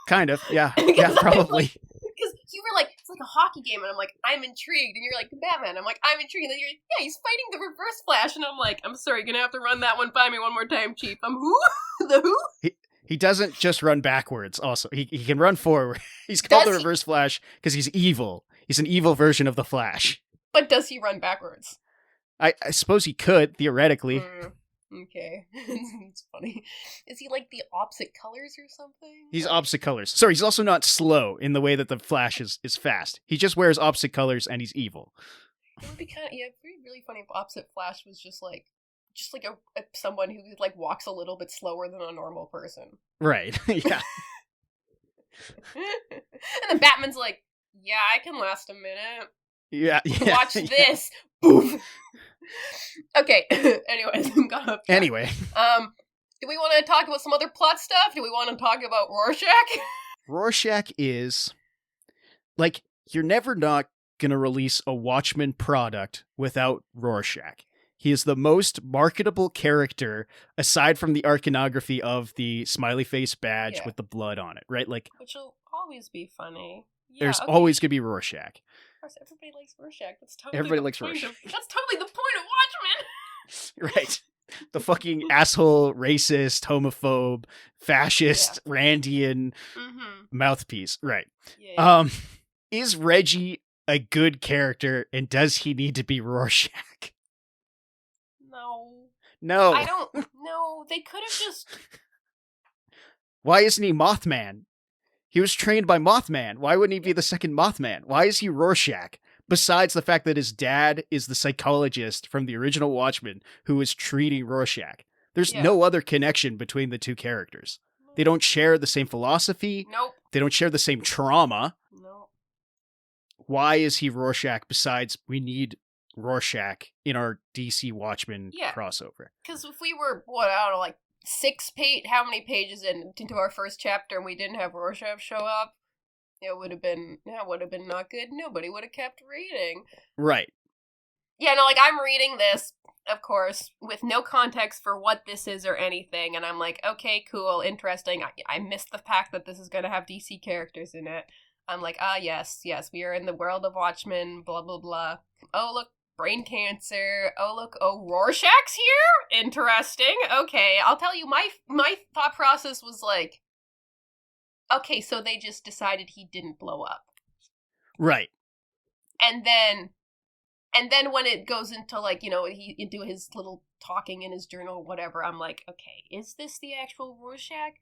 Kind of, yeah. Yeah, probably. Because you were like, it's like a hockey game, and I'm like, I'm intrigued. And you're like, Batman. I'm like, I'm intrigued. And then you're like, yeah, he's fighting the Reverse Flash. And I'm like, I'm sorry, you're going to have to run that one by me one more time, Chief. Who? The who? He doesn't just run backwards, also. He can run forward. He's called the Reverse Flash because he's evil. He's an evil version of the Flash. But does he run backwards? I suppose he could, theoretically. Okay. It's funny. Is he like the opposite colors or something? He's opposite colors. Sorry, he's also not slow in the way that the Flash is fast. He just wears opposite colors and he's evil. It would be it'd be really funny if Opposite Flash was just like a someone who like walks a little bit slower than a normal person. Right. Yeah. And then Batman's like, yeah, I can last a minute. Yeah. Watch this. Boof. Okay. Anyways, got up. Anyway. Do we want to talk about some other plot stuff? Do we want to talk about Rorschach? Rorschach is like, you're never not gonna release a Watchmen product without Rorschach. He is the most marketable character aside from the iconography of the smiley face badge with the blood on it, right? Like, which will always be funny. Yeah, there's always gonna be Rorschach. Of course, everybody likes Rorschach. That's totally everybody likes Rorschach. That's totally the point of Watchmen. Right. The fucking asshole, racist, homophobe, fascist, Randian mouthpiece. Right. Yeah. Is Reggie a good character, and does he need to be Rorschach? No. I don't know. They could have just... Why isn't he Mothman? He was trained by Mothman. Why wouldn't he be the second Mothman? Why is he Rorschach? Besides the fact that his dad is the psychologist from the original Watchmen who is treating Rorschach. There's no other connection between the two characters. They don't share the same philosophy. Nope. They don't share the same trauma. Nope. Why is he Rorschach besides we need Rorschach in our DC Watchmen crossover? Because if we were, like 6 pages, how many pages into our first chapter and we didn't have Rorschach show up, it would have been not good. Nobody would have kept reading. Right. Yeah, no, like I'm reading this, of course, with no context for what this is or anything, and I'm like, okay, cool, interesting. I missed the fact that this is going to have DC characters in it. I'm like, yes, we are in the world of Watchmen, blah, blah, blah. Oh, look, brain cancer. Oh, look, Rorschach's here? Interesting. Okay, I'll tell you, my thought process was like, okay, so they just decided he didn't blow up. Right. And then when it goes into, like, he do his little talking in his journal, whatever, I'm like, okay, is this the actual Rorschach?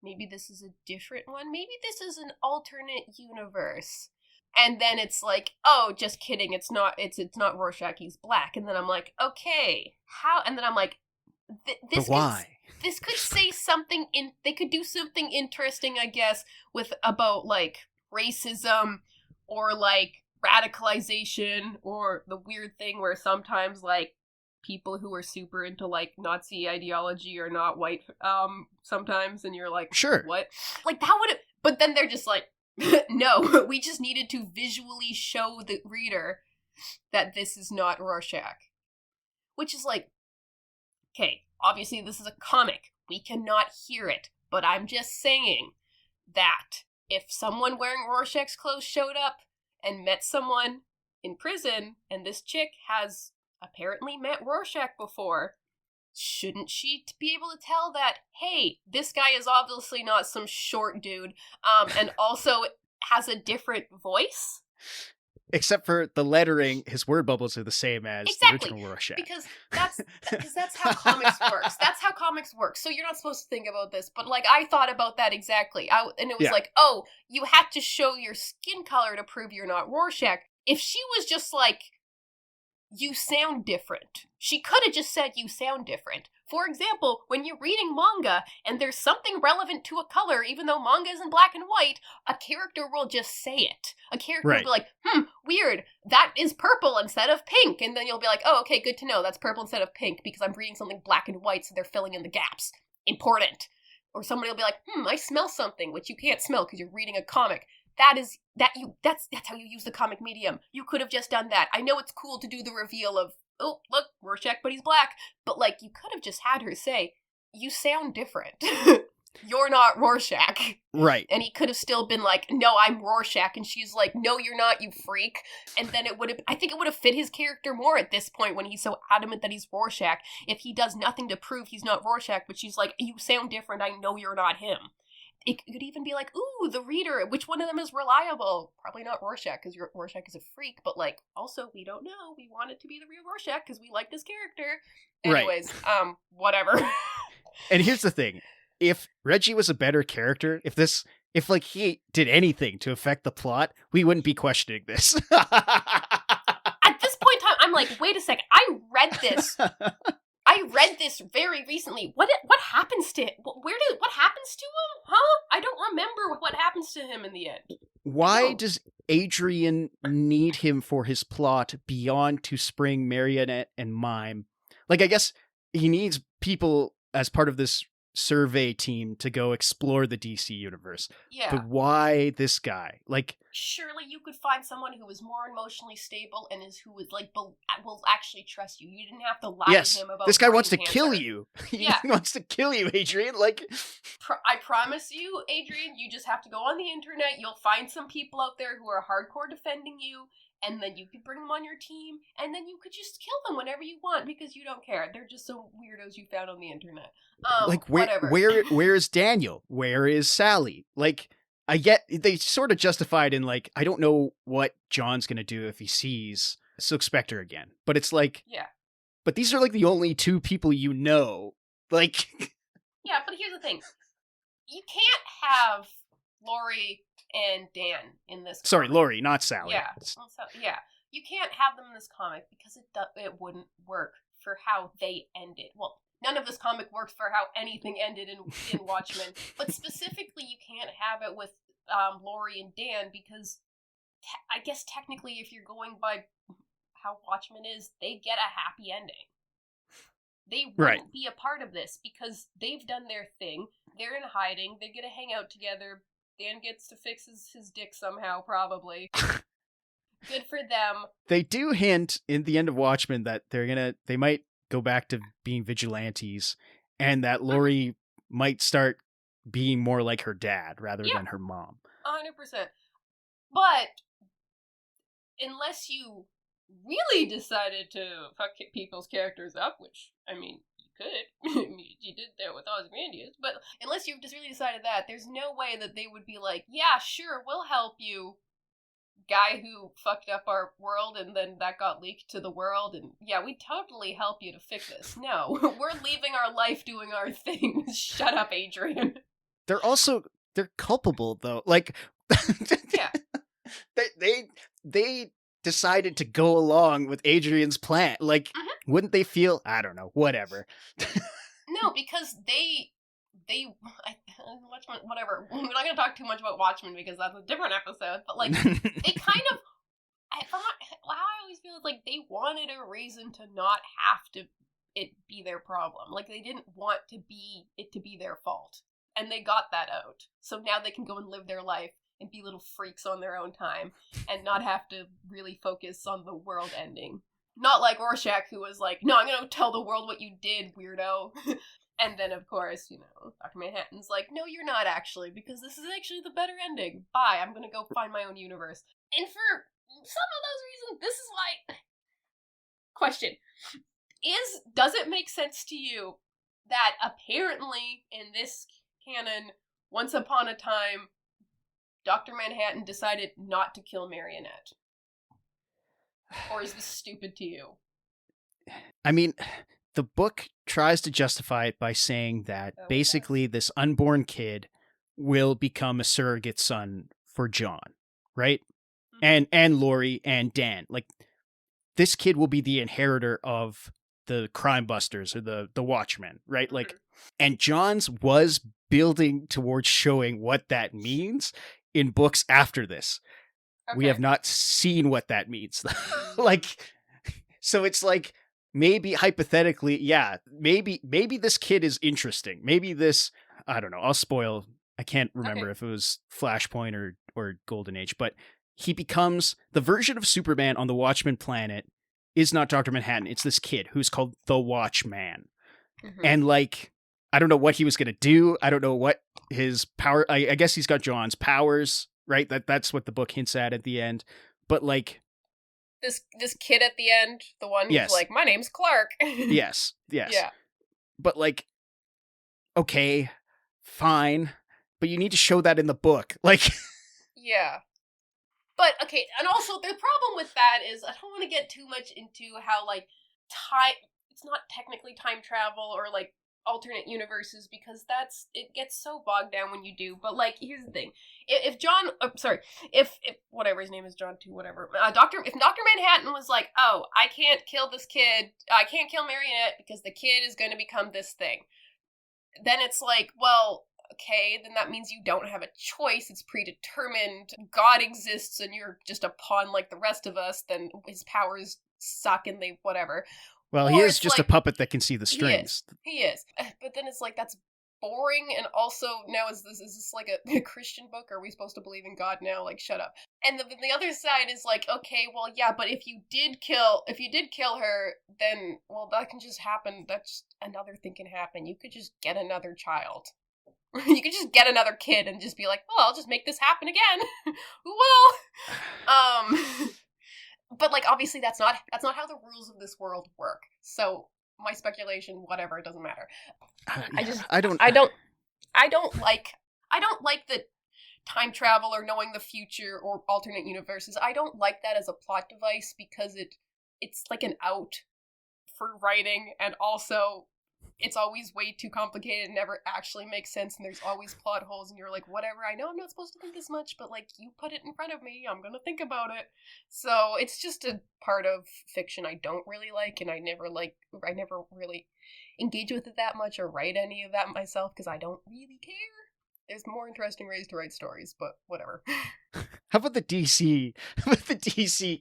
Maybe this is a different one. Maybe this is an alternate universe. And then it's like, oh, just kidding. It's not Rorschach. He's black. And then I'm like, okay, how? And then I'm like, this. But why? This could say something they could do something interesting, I guess, about like racism or like radicalization or the weird thing where sometimes like people who are super into like Nazi ideology are not white sometimes, and you're like, sure, what? Like that would have, but then they're just like, no, we just needed to visually show the reader that this is not Rorschach. Which is like, okay, obviously this is a comic. We cannot hear it, but I'm just saying that if someone wearing Rorschach's clothes showed up and met someone in prison, and this chick has apparently met Rorschach before, shouldn't she be able to tell that, hey, this guy is obviously not some short dude, and also has a different voice? Except for the lettering, his word bubbles are the same as the original Rorschach. Because that's how comics works. That's how comics work. So you're not supposed to think about this, but like I thought about that exactly. And it was like, oh, you had to show your skin color to prove you're not Rorschach. If she was just like, you sound different, she could have just said you sound different. For example, when you're reading manga and there's something relevant to a color, even though manga is in black and white, a character will just say it. A character will be like, weird, that is purple instead of pink. And then you'll be like, oh, okay, good to know, that's purple instead of pink because I'm reading something black and white, so they're filling in the gaps. Important. Or somebody will be like, I smell something, which you can't smell because you're reading a comic. That's how you use the comic medium. You could have just done that. I know it's cool to do the reveal of, oh, look, Rorschach, but he's black. But, like, you could have just had her say, you sound different. You're not Rorschach. Right. And he could have still been like, no, I'm Rorschach. And she's like, no, you're not, you freak. And then I think it would have fit his character more at this point when he's so adamant that he's Rorschach. If he does nothing to prove he's not Rorschach, but she's like, you sound different, I know you're not him. it could even be like, ooh, the reader, which one of them is reliable? Probably not Rorschach, because Rorschach is a freak, but like, also, we don't know. We want it to be the real Rorschach, because we like this character. Anyways, right. Whatever. And here's the thing. If Reggie was a better character, if like he did anything to affect the plot, we wouldn't be questioning this. At this point in time, I'm like, wait a second. I read this very recently. What happens to him? What happens to him? Huh? I don't remember what happens to him in the end. Why does Adrian need him for his plot beyond to spring Marionette and Mime? Like, I guess he needs people as part of this survey team to go explore the DC universe. Yeah. But why this guy? Like, surely you could find someone who is more emotionally stable and who would like will actually trust you. You didn't have to lie to him about this guy wants to cancer. kill you. He wants to kill you, Adrian. Like, I promise you, Adrian, you just have to go on the internet. You'll find some people out there who are hardcore defending you. And then you could bring them on your team, and then you could just kill them whenever you want because you don't care. They're just some weirdos you found on the internet. Like, whatever. Where is Daniel? Where is Sally? Like, I get, they sort of justified in, like, I don't know what John's gonna do if he sees Silk Spectre again. But it's like, yeah. But these are, like, the only two people you know. Like... Yeah, but here's the thing. You can't have Laurie and Dan in this comic. Sorry, Laurie, not Sally. Yeah, yeah. You can't have them in this comic because it wouldn't work for how they ended. Well, none of this comic works for how anything ended in Watchmen, but specifically you can't have it with Laurie and Dan because I guess technically if you're going by how Watchmen is, they get a happy ending. They wouldn't be a part of this because they've done their thing. They're in hiding. They get to hang out together. Dan gets to fix his dick somehow, probably. Good for them. They do hint in the end of Watchmen that they might go back to being vigilantes, and that Laurie might start being more like her dad rather than her mom. 100%. But unless you really decided to fuck people's characters up, which, I mean, could. You did that with Ozymandias, but unless you've just really decided that, there's no way that they would be like, yeah, sure, we'll help you, guy who fucked up our world and then that got leaked to the world, and yeah, we totally help you to fix this. No, we're leaving our life doing our thing. Shut up, Adrian. They're culpable though. Like, yeah, they decided to go along with Adrian's plan. Like, wouldn't they feel, I don't know, whatever. No, because Watchmen, whatever. We're not going to talk too much about Watchmen because that's a different episode, but like, they kind of, how I always feel is like they wanted a reason to not have it be their problem. Like, they didn't want it to be their fault. And they got that out. So now they can go and live their life and be little freaks on their own time and not have to really focus on the world ending. Not like Rorschach, who was like, no, I'm going to tell the world what you did, weirdo. And then, of course, Dr. Manhattan's like, no, you're not actually, because this is actually the better ending. Bye, I'm going to go find my own universe. And for some of those reasons, this is why... Question. Does it make sense to you that apparently in this canon, once upon a time, Dr. Manhattan decided not to kill Marionette? Or is this stupid to you? I mean, the book tries to justify it by saying that basically this unborn kid will become a surrogate son for John, right? Mm-hmm. And Laurie and Dan. Like, this kid will be the inheritor of the crime busters or the Watchmen, right? Mm-hmm. Like, and John's was building towards showing what that means in books after this. Okay. We have not seen what that means. Like, so it's like, maybe hypothetically, yeah, maybe this kid is interesting. Maybe this, I don't know, I'll spoil. I can't remember if it was Flashpoint or Golden Age, but he becomes the version of Superman on the Watchmen planet is not Dr. Manhattan. It's this kid who's called the Watchman. Mm-hmm. And like, I don't know what he was going to do. I don't know what his power, I guess he's got John's powers, right? That's what the book hints at the end. But like, This kid at the end, the one who's like, my name's Clark. Yes. Yeah. But like, okay, fine. but you need to show that in the book. Like, yeah. But, okay, and also the problem with that is I don't want to get too much into how, like, it's not technically time travel or, like, alternate universes, because it gets so bogged down when you do. But, like, here's the thing. If whatever his name is, John 2, whatever, if Dr. Manhattan was like, oh, I can't kill this kid, I can't kill Marionette because the kid is going to become this thing, then it's like, well, okay, then that means you don't have a choice. It's predetermined. God exists and you're just a pawn like the rest of us. Then his powers suck and they whatever. Well, he is just like, a puppet that can see the strings. He is. But then it's like, that's boring. And also, now is this like a Christian book? Are we supposed to believe in God now? Like, shut up. And the other side is like, okay, well, yeah, but if you did kill her, then, well, that can just happen. That's another thing can happen. You could just get another child. You could just get another kid and just be like, well, I'll just make this happen again. Who will? But like, obviously that's not how the rules of this world work. So my speculation, whatever, it doesn't matter. I don't like the time travel or knowing the future or alternate universes. I don't like that as a plot device because it's like an out for writing, and also it's always way too complicated and never actually makes sense, and there's always plot holes, and you're like, whatever, I know I'm not supposed to think this much, but like, you put it in front of me, I'm gonna think about it. So it's just a part of fiction I don't really like, and I never really engage with it that much or write any of that myself because I don't really care. There's more interesting ways to write stories, but whatever. How about the DC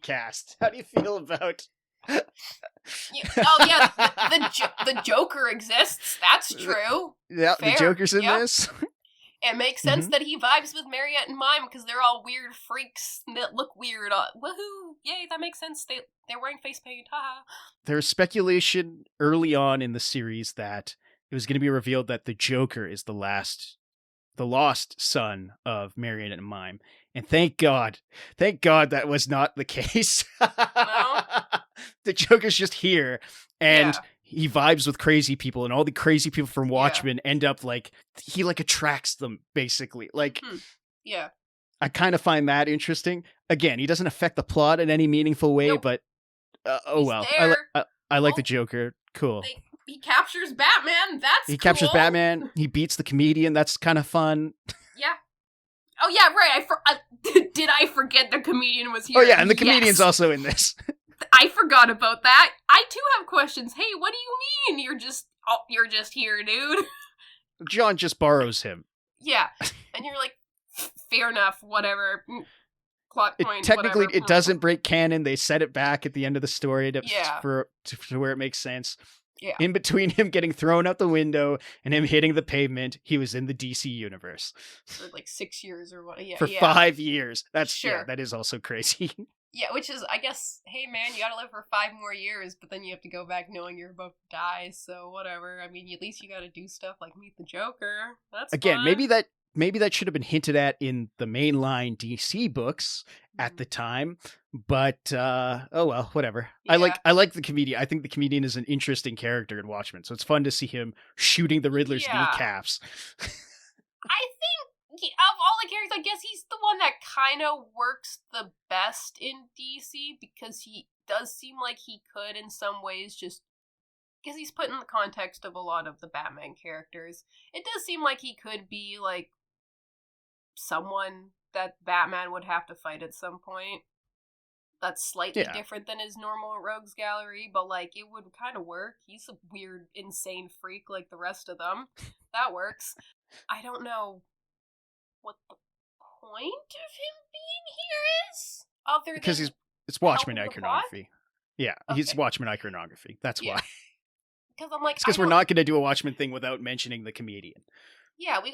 cast? How do you feel about... the Joker exists. That's true. Yeah, fair. The Joker's in this. It makes sense that he vibes with Marionette and Mime because they're all weird freaks that look weird. Woohoo! Yay, that makes sense. They're wearing face paint. Haha. There's speculation early on in the series that it was going to be revealed that the Joker is the lost son of Marionette and Mime. And thank God that was not the case. No? The Joker's just here, and he vibes with crazy people, and all the crazy people from Watchmen end up like, he like attracts them, basically. Like, yeah. I kind of find that interesting. Again, he doesn't affect the plot in any meaningful way, but oh well. I like the Joker. Cool. He captures Batman. He captures Batman. He beats the comedian. That's kind of fun. Yeah. Oh yeah, right. Did I forget the comedian was here? Oh yeah, and the comedian's also in this. I forgot about that. I too have questions. Hey, what do you mean? You're just here, dude. John just borrows him. Yeah, and you're like, fair enough, whatever. Plot point. Technically, whatever. It doesn't break canon. They set it back at the end of the story to where it makes sense. Yeah. In between him getting thrown out the window and him hitting the pavement, he was in the DC universe. For like 6 years or what? Yeah. For 5 years. That's sure. That is also crazy. Yeah, which is, I guess, hey man, you gotta live for 5 more years, but then you have to go back knowing you're about to die, so whatever. I mean, at least you gotta do stuff like meet the Joker. That's Again, fun. maybe that should have been hinted at in the mainline DC books at the time, but oh well, whatever. Yeah. I like the comedian. I think the comedian is an interesting character in Watchmen, so it's fun to see him shooting the Riddler's kneecaps. I think of all the characters, I guess he's the one that kind of works the best in DC because he does seem like he could in some ways, just because he's put in the context of a lot of the Batman characters. It does seem like he could be like someone that Batman would have to fight at some point. That's slightly different than his normal rogues gallery, but like it would kind of work. He's a weird, insane freak like the rest of them. That works. I don't know what the point of him being here is, other than because it's Watchmen iconography. Yeah, he's Watchmen iconography. That's why. Because I'm like, because we're not going to do a Watchmen thing without mentioning the comedian. Yeah, we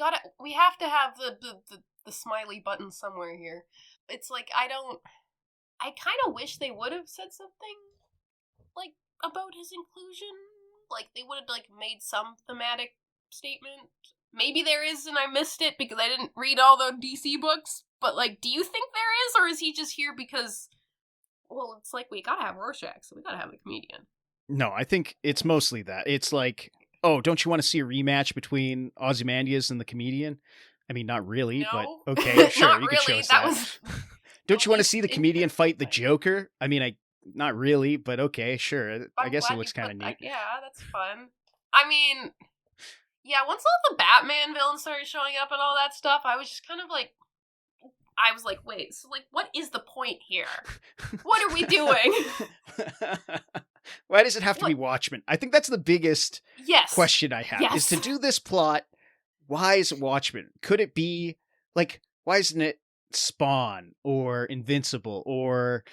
have to have the smiley button somewhere here. It's like I kind of wish they would have said something like about his inclusion. Like they would have like made some thematic statement. Maybe there is and I missed it because I didn't read all the DC books. But like, do you think there is, or is he just here because? Well, it's like we gotta have Rorschach, so we gotta have the comedian. No, I think it's mostly that. It's like, oh, don't you want to see a rematch between Ozymandias and the comedian? I mean, not really, No. but okay, sure, Not you could show really. us That that. was Don't you want to least see the comedian fight the interesting. Joker? I mean, not really, but okay, sure. I I'm guess it glad looks you kind of put that. neat. Yeah, that's fun. I mean, yeah, once all the Batman villains started showing up and all that stuff, I was just kind of like, wait, so like, what is the point here? What are we doing? Why does it have to be Watchmen? I think that's the biggest question I have. Is to do this plot, why is it Watchmen? Could it be, like, why isn't it Spawn or Invincible or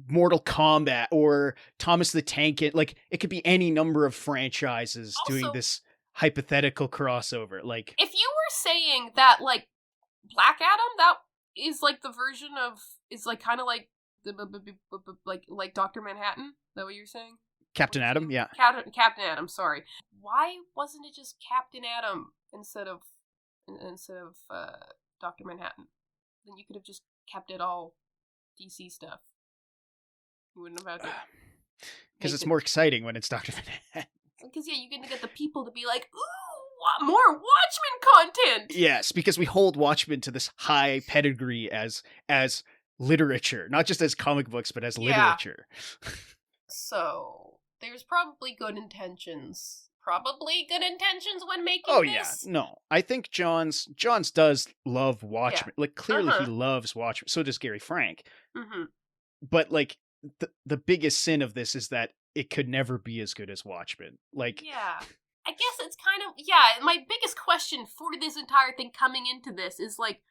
Mortal Kombat or Thomas the Tank? Like, it could be any number of franchises Also, doing this hypothetical crossover. Like, if you were saying that, like, Black Adam, that is like the version of, is like kind of like like Dr. Manhattan. Is that what you're saying? Captain Atom, yeah. Captain Atom. Sorry. Why wasn't it just Captain Atom instead of Dr. Manhattan? Then you could have just kept it all DC stuff. You wouldn't have had to. Because it's more exciting when it's Dr. Manhattan. Because, yeah, you get the people to be like, ooh, more Watchmen content! Yes, because we hold Watchmen to this high pedigree as literature. Not just as comic books, but as literature. So, there's probably good intentions. When making this. Oh, yeah. No. I think Johns does love Watchmen. Yeah. Like, clearly he loves Watchmen. So does Gary Frank. Mm-hmm. But, like, the biggest sin of this is that it could never be as good as Watchmen. Like, yeah, I guess it's kind of, yeah, my biggest question for this entire thing coming into this is, like,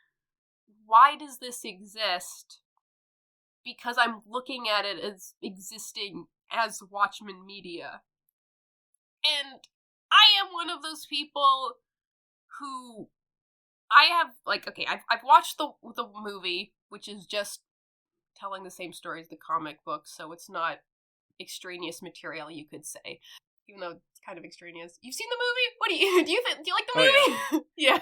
why does this exist? Because I'm looking at it as existing as Watchmen media. And I am one of those people who, I have, like, okay, I've watched the movie, which is just telling the same story as the comic book, so it's not extraneous material, you could say, even though it's kind of extraneous. You've seen the movie? What do you like the movie? Oh, yeah.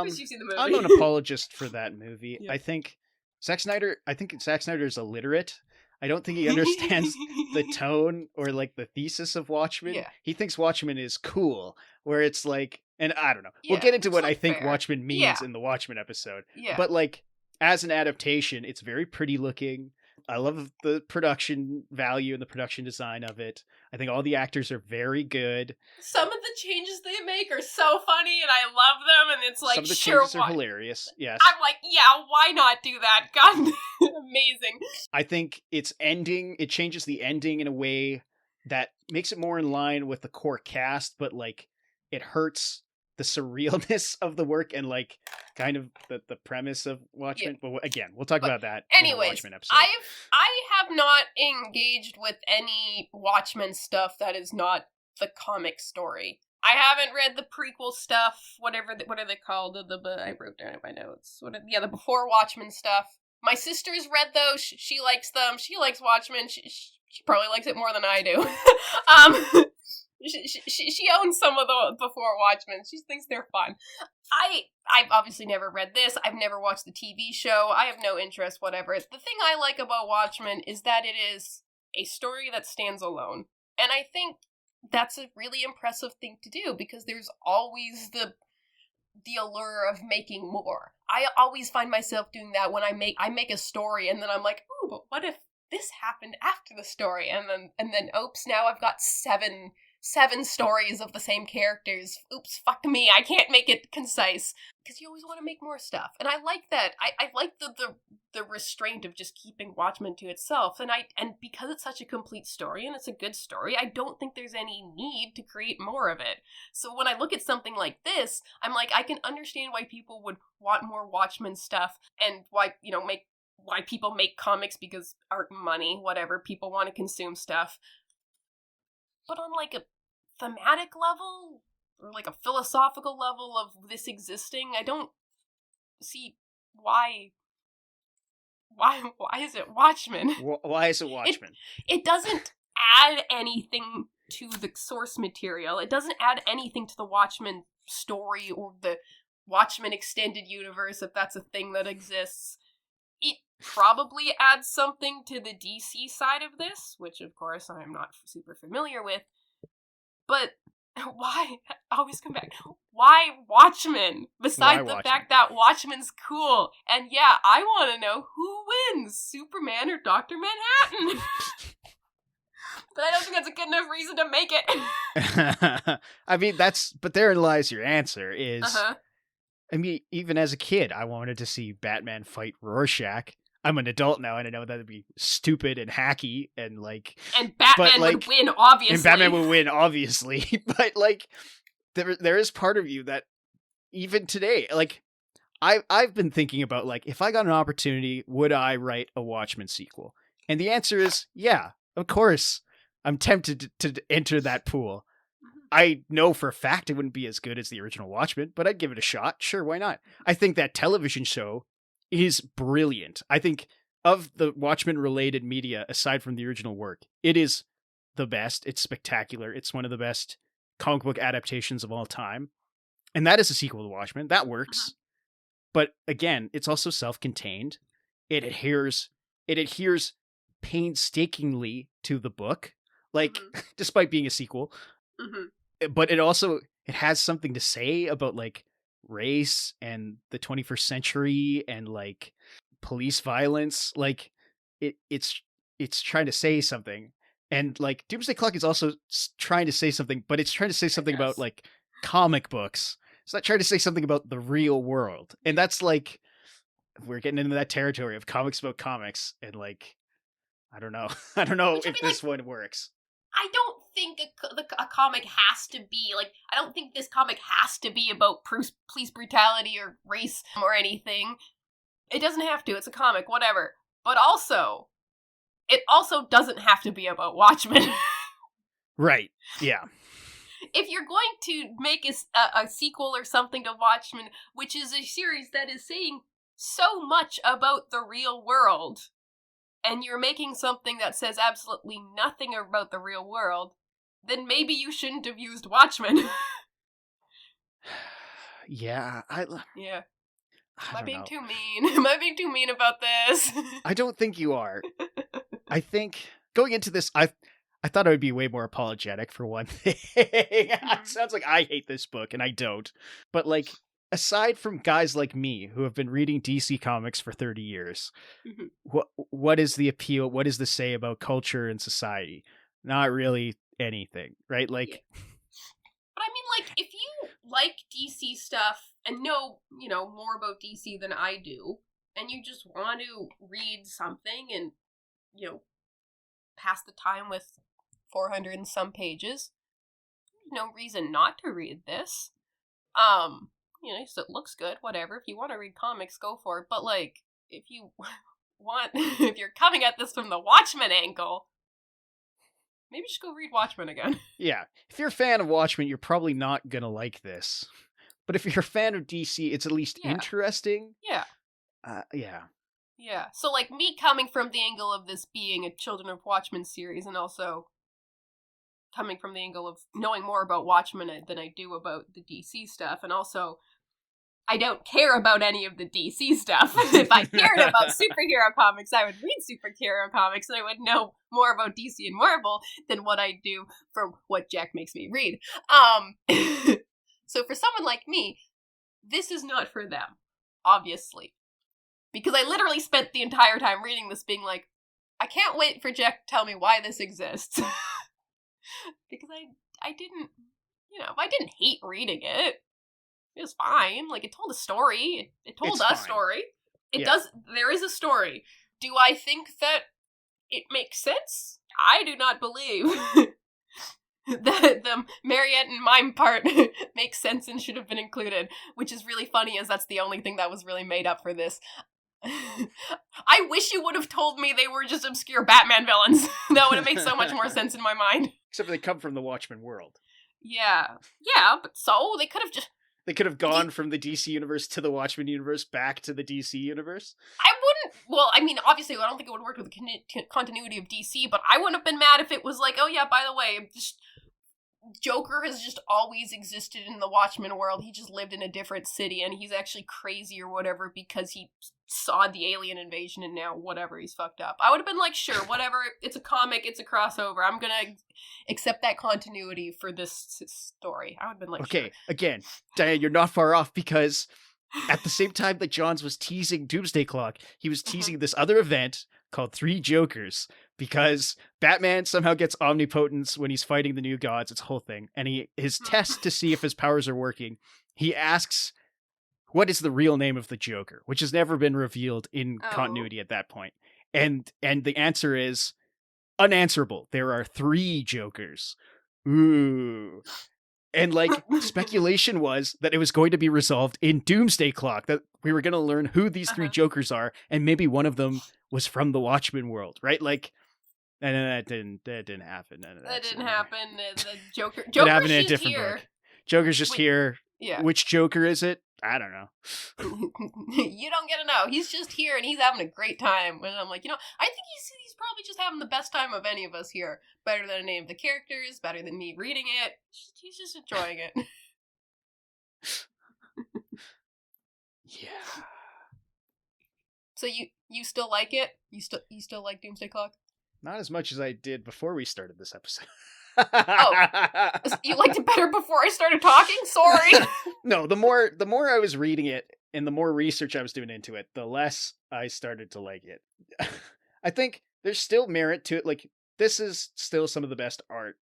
You've seen the movie. I'm an apologist for that movie. Yeah. I think Zack Snyder is illiterate. I don't think he understands the tone or, like, the thesis of Watchmen. Yeah. He thinks Watchmen is cool, where it's like, and I don't know. Yeah, we'll get into what I think Watchmen means in the Watchmen episode. Yeah. But, like, as an adaptation, it's very pretty looking. I love the production value and the production design of it. I think all the actors are very good. Some of the changes they make are so funny, and I love them, and it's like, some of the changes are hilarious. Yes. I'm like, yeah, why not do that? God, amazing. I think it changes the ending in a way that makes it more in line with the core cast, but, like, it hurts the surrealness of the work and, like, kind of the premise of Watchmen. Yeah. But again, we'll talk about that in the Watchmen episode. I have not engaged with any Watchmen stuff that is not the comic story. I haven't read the prequel stuff, what are they called? I wrote down in my notes. The before Watchmen stuff. My sister's read those. She likes them. She likes Watchmen. She probably likes it more than I do. She owns some of the before Watchmen. She thinks they're fun. I've obviously never read this. I've never watched the TV show. I have no interest, whatever. The thing I like about Watchmen is that it is a story that stands alone. And I think that's a really impressive thing to do, because there's always the allure of making more. I always find myself doing that when I make a story, and then I'm like, ooh, but what if this happened after the story? And then oops, now I've got seven stories of the same characters. Oops, fuck me, I can't make it concise. Because you always want to make more stuff. And I like that. I like the restraint of just keeping Watchmen to itself. And because it's such a complete story, and it's a good story, I don't think there's any need to create more of it. So when I look at something like this, I'm like, I can understand why people would want more Watchmen stuff, and why people make comics, because art and money, whatever, people want to consume stuff. But on, like, a thematic level, or, like, a philosophical level of this existing, I don't see why is it Watchmen? Why is it Watchmen? It doesn't add anything to the source material. It doesn't add anything to the Watchmen story or the Watchmen extended universe, if that's a thing that exists. It probably adds something to the DC side of this, which, of course, I am not super familiar with. But Why? I always come back. Why Watchmen? Besides the fact that Watchmen's cool. And yeah, I want to know who wins, Superman or Dr. Manhattan. But I don't think that's a good enough reason to make it. I mean, but therein lies your answer is, I mean, even as a kid, I wanted to see Batman fight Rorschach. I'm an adult now, and I know that would be stupid and hacky, and like... And Batman would win, obviously. And Batman would win, obviously. But, like, there is part of you that, even today, like, I've been thinking about, like, if I got an opportunity, would I write a Watchmen sequel? And the answer is, yeah, of course. I'm tempted to enter that pool. I know for a fact it wouldn't be as good as the original Watchmen, but I'd give it a shot. Sure, why not? I think that television show is brilliant. I think of the Watchmen-related media, aside from the original work, it is the best. It's spectacular. It's one of the best comic book adaptations of all time. And that is a sequel to Watchmen. That works. But again, it's also self-contained. It adheres painstakingly to the book, like, despite being a sequel. But it has something to say about, like, race and the 21st century and, like, police violence. Like, it's trying to say something. And, like, Doomsday Clock is also trying to say something, but it's trying to say something about, like, comic books. It's not trying to say something about the real world. And that's, like, we're getting into that territory of comics about comics, and, like, I don't know if this one works. I don't think a comic has to be, like, I don't think this comic has to be about police brutality or race or anything. It doesn't have to. It's a comic, whatever. But also, it also doesn't have to be about Watchmen. Right, yeah. If you're going to make a sequel or something to Watchmen, which is a series that is saying so much about the real world, and you're making something that says absolutely nothing about the real world, then maybe you shouldn't have used Watchmen. Yeah, yeah. Am I being too mean? Am I being too mean about this? I don't think you are. I think going into this, I thought I would be way more apologetic for one thing. It sounds like I hate this book, and I don't. But, like, aside from guys like me who have been reading DC Comics for 30 years, what is the appeal? What is the say about culture and society? Not really anything, right? Like, but I mean, like, if you like DC stuff and know, more about DC than I do, and you just want to read something and, pass the time with 400 and some pages, there's no reason not to read this. So it looks good, whatever. If you want to read comics, go for it. But, like, if you're coming at this from the Watchmen angle, maybe just go read Watchmen again. Yeah. If you're a fan of Watchmen, you're probably not going to like this. But if you're a fan of DC, it's at least interesting. Yeah. Yeah. Yeah. So, like, me coming from the angle of this being a Children of Watchmen series, and also coming from the angle of knowing more about Watchmen than I do about the DC stuff, and also I don't care about any of the DC stuff. If I cared about superhero comics, I would read superhero comics, and I would know more about DC and Marvel than what I do from what Jack makes me read. So for someone like me, this is not for them, obviously. Because I literally spent the entire time reading this being like, I can't wait for Jack to tell me why this exists. Because I didn't, I didn't hate reading it. It was fine. Like, it told a story. It told a story. It does. There is a story. Do I think that it makes sense? I do not believe that the Mariette and mime part makes sense and should have been included, which is really funny, as that's the only thing that was really made up for this. I wish you would have told me they were just obscure Batman villains. That would have made so much more sense in my mind. Except for they come from the Watchmen world. Yeah, but so they could have just... They could have gone from the DC universe to the Watchmen universe back to the DC universe. I wouldn't... Well, I mean, obviously, I don't think it would work with the continuity of DC, but I wouldn't have been mad if it was like, oh yeah, by the way, Joker has just always existed in the Watchmen world. He just lived in a different city, and he's actually crazy or whatever because he saw the alien invasion and now whatever, he's fucked up. I would have been like, sure, whatever, it's a comic, it's a crossover, I'm gonna accept that continuity for this story. I would have been like, okay, sure. Again, Diane, you're not far off, because at the same time that Johns was teasing Doomsday Clock, he was teasing this other event called Three Jokers, because Batman somehow gets omnipotence when he's fighting the new gods. It's a whole thing. And his test to see if his powers are working, he asks, what is the real name of the Joker? Which has never been revealed in continuity at that point. And the answer is unanswerable. There are 3 Jokers. Ooh. And like, speculation was that it was going to be resolved in Doomsday Clock, that we were going to learn who these 3 Jokers are, and maybe one of them was from the Watchmen world, right? Like, and that didn't happen. That didn't happen. The Joker's it happened in a just different here. book. Joker's just here. Yeah. Which Joker is it? I don't know. You don't get to know. He's just here and he's having a great time. And I'm like, I think he's probably just having the best time of any of us here. Better than any of the characters, better than me reading it. He's just enjoying it. Yeah. So you still like it? You still like Doomsday Clock? Not as much as I did before we started this episode. Oh, you liked it better before I started talking? Sorry. No, the more I was reading it and the more research I was doing into it, the less I started to like it. I think there's still merit to it. Like, this is still some of the best art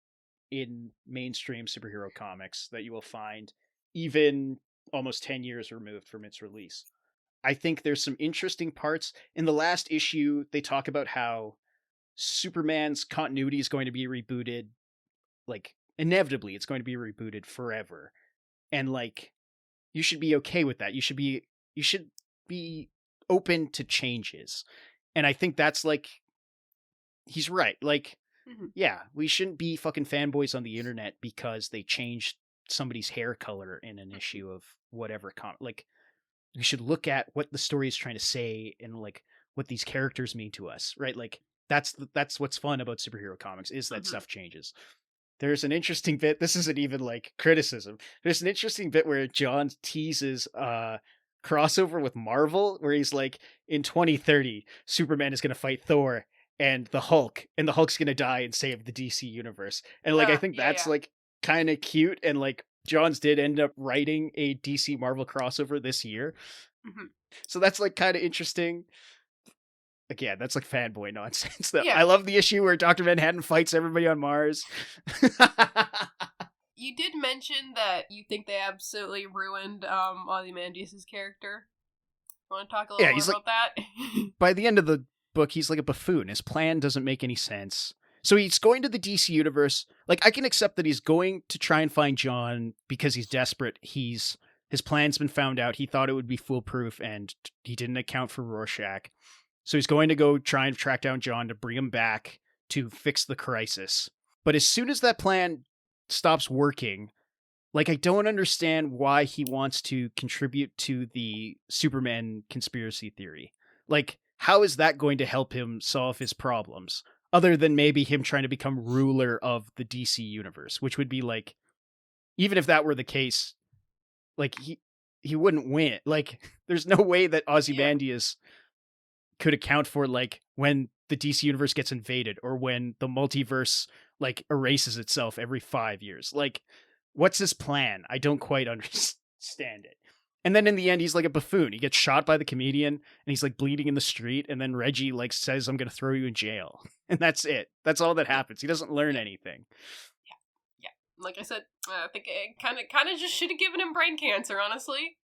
in mainstream superhero comics that you will find, even almost 10 years removed from its release. I think there's some interesting parts. In the last issue, they talk about how Superman's continuity is going to be rebooted. Like, inevitably, it's going to be rebooted forever. And, like, you should be okay with that. You should be open to changes. And I think that's, like, he's right. Like, yeah, we shouldn't be fucking fanboys on the internet because they changed somebody's hair color in an issue of whatever like, we should look at what the story is trying to say and, like, what these characters mean to us, right? Like, that's what's fun about superhero comics, is that stuff changes. There's an interesting bit. This isn't even like criticism. There's an interesting bit where John teases crossover with Marvel, where he's like, in 2030, Superman is going to fight Thor and the Hulk, and the Hulk's going to die and save the DC universe. And like, I think that's like kind of cute. And like, Johns did end up writing a DC Marvel crossover this year. So that's like kind of interesting. Again, that's like fanboy nonsense. I love the issue where Dr. Manhattan fights everybody on Mars. You did mention that you think they absolutely ruined Ozymandias' character. Want to talk a little more about that? By the end of the book, he's like a buffoon. His plan doesn't make any sense. So he's going to the DC universe. Like, I can accept that he's going to try and find John because he's desperate. His plan's been found out. He thought it would be foolproof, and he didn't account for Rorschach. So he's going to go try and track down John to bring him back to fix the crisis. But as soon as that plan stops working, like, I don't understand why he wants to contribute to the Superman conspiracy theory. Like, how is that going to help him solve his problems? Other than maybe him trying to become ruler of the DC universe, which would be like, even if that were the case, like, he wouldn't win. Like, there's no way that Ozymandias could account for, like, when the DC universe gets invaded or when the multiverse, like, erases itself every 5 years. Like, what's his plan? I don't quite understand it. And then in the end, he's like a buffoon. He gets shot by the comedian and he's like bleeding in the street. And then Reggie like says, I'm going to throw you in jail. And that's it. That's all that happens. He doesn't learn anything. Yeah. Like I said, I think it kind of just should have given him brain cancer, honestly.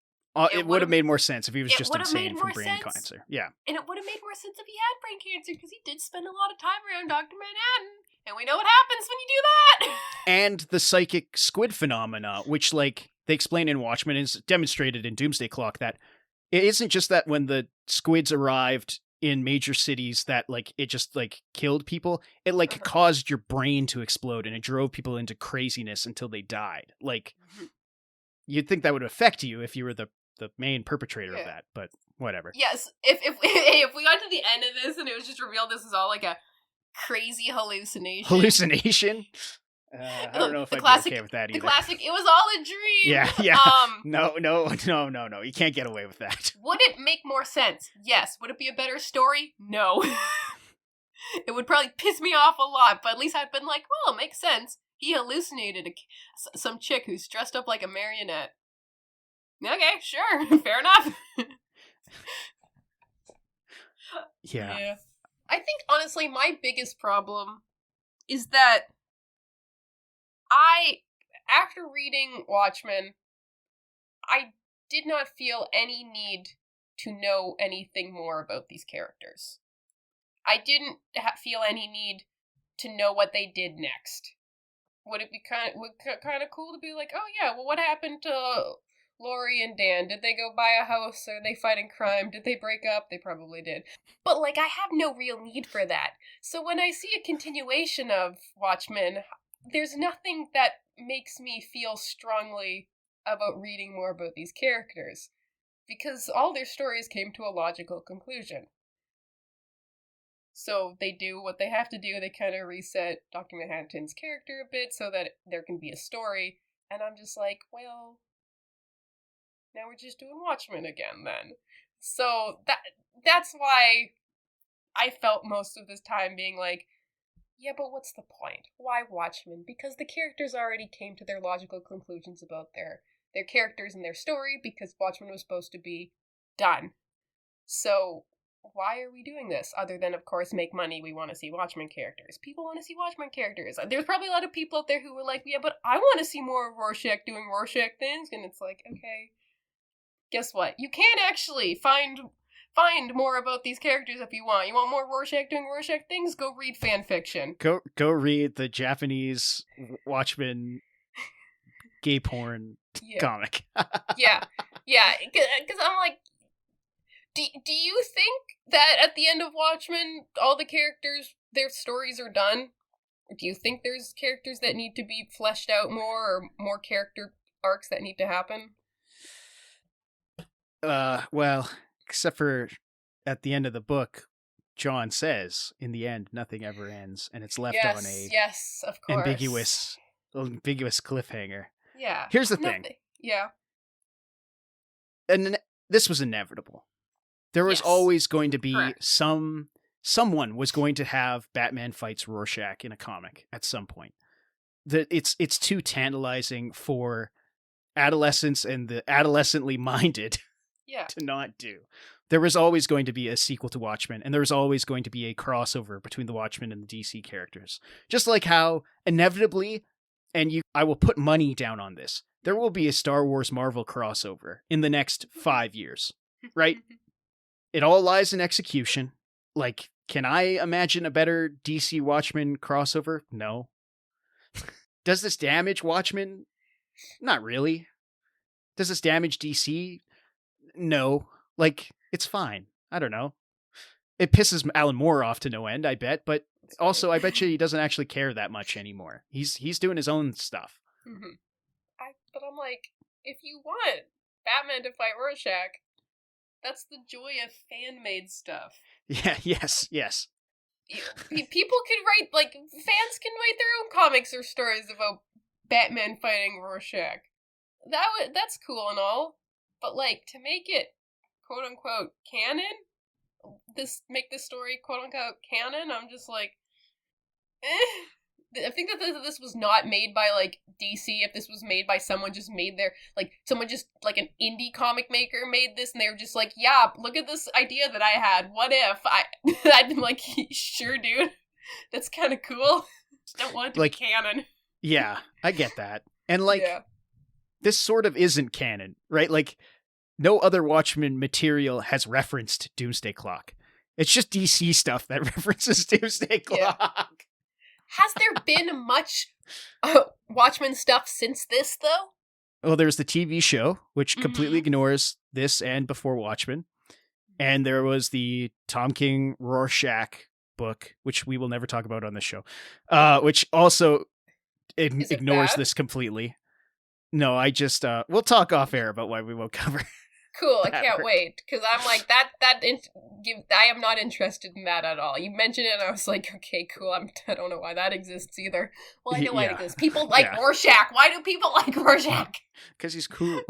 It would have made more sense if he was just insane from brain cancer. Yeah. And it would have made more sense if he had brain cancer, because he did spend a lot of time around Dr. Manhattan. And we know what happens when you do that. And the psychic squid phenomena, which, like, they explain in Watchmen, is demonstrated in Doomsday Clock, that it isn't just that when the squids arrived in major cities that, like, it just, like, killed people. It, like, caused your brain to explode, and it drove people into craziness until they died. Like, you'd think that would affect you if you were the main perpetrator of that, but whatever. Yes, if we got to the end of this and it was just revealed this is all like a crazy hallucination. I don't know if the I'd classic, be okay with that either. The classic, it was all a dream. Yeah. No. You can't get away with that. Would it make more sense? Yes. Would it be a better story? No. It would probably piss me off a lot, but at least I've been like, well, it makes sense. He hallucinated some chick who's dressed up like a marionette. Okay, sure. Fair enough. Yeah. I think, honestly, my biggest problem is that after reading Watchmen, I did not feel any need to know anything more about these characters. I didn't feel any need to know what they did next. Would it be kind of cool to be like, oh yeah, well, what happened to Lori and Dan? Did they go buy a house? Are they fighting crime? Did they break up? They probably did. But, like, I have no real need for that. So when I see a continuation of Watchmen, there's nothing that makes me feel strongly about reading more about these characters. Because all their stories came to a logical conclusion. So they do what they have to do. They kind of reset Dr. Manhattan's character a bit so that there can be a story. And I'm just like, well, now we're just doing Watchmen again then. So that's why I felt most of this time being like, yeah, but what's the point? Why Watchmen? Because the characters already came to their logical conclusions about their characters and their story, because Watchmen was supposed to be done. So why are we doing this? Other than, of course, make money, we want to see Watchmen characters. People want to see Watchmen characters. There's probably a lot of people out there who were like, yeah, but I want to see more of Rorschach doing Rorschach things. And it's like, okay, guess what? You can actually find more about these characters if you want. You want more Rorschach doing Rorschach things? Go read fan fiction. Go read the Japanese Watchmen gay porn comic. Yeah, because I'm like, do you think that at the end of Watchmen, all the characters, their stories are done? Or do you think there's characters that need to be fleshed out more, or more character arcs that need to happen? Well, except for at the end of the book, John says, in the end, nothing ever ends, and it's left on a of course. ambiguous cliffhanger. Yeah. Here's the thing. Yeah. And this was inevitable. There was always going to be someone was going to have Batman fights Rorschach in a comic at some point. It's too tantalizing for adolescents and the adolescently minded to not do. There was always going to be a sequel to Watchmen, and there was always going to be a crossover between the Watchmen and the DC characters. Just like how, inevitably, I will put money down on this, there will be a Star Wars Marvel crossover in the next 5 years, right? It all lies in execution. Like, can I imagine a better DC Watchmen crossover? No. Does this damage Watchmen? Not really. Does this damage DC? No. Like, it's fine. I don't know. It pisses Alan Moore off to no end, I bet, but also I bet you he doesn't actually care that much anymore. He's doing his own stuff. Mm-hmm. But I'm like, if you want Batman to fight Rorschach, that's the joy of fan-made stuff. Yeah, yes. People can write, like, fans can write their own comics or stories about Batman fighting Rorschach. That's cool and all, but, like, to make it quote-unquote canon, make this story quote-unquote canon, I'm just like, I think that this was not made by, like, DC. If this was made by someone just made their, like, someone just, like, an indie comic maker made this, and they were just like, yeah, look at this idea that I had. What if? I'd be like, sure, dude. That's kind of cool. Just don't want it to be canon. Yeah, I get that. And, like, this sort of isn't canon, right? Like, no other Watchmen material has referenced Doomsday Clock. It's just DC stuff that references Doomsday Clock. Yeah. Has there been much Watchmen stuff since this, though? Well, there's the TV show, which completely ignores this and before Watchmen. And there was the Tom King Rorschach book, which we will never talk about on this show, which also ignores this completely. No, I just, we'll talk off air about why we won't cover. Cool, I can't wait, because I'm like, I am not interested in that at all. You mentioned it, and I was like, okay, cool, I don't know why that exists either. Well, I know why it exists. People like Rorschach. Why do people like Rorschach? Because he's cool.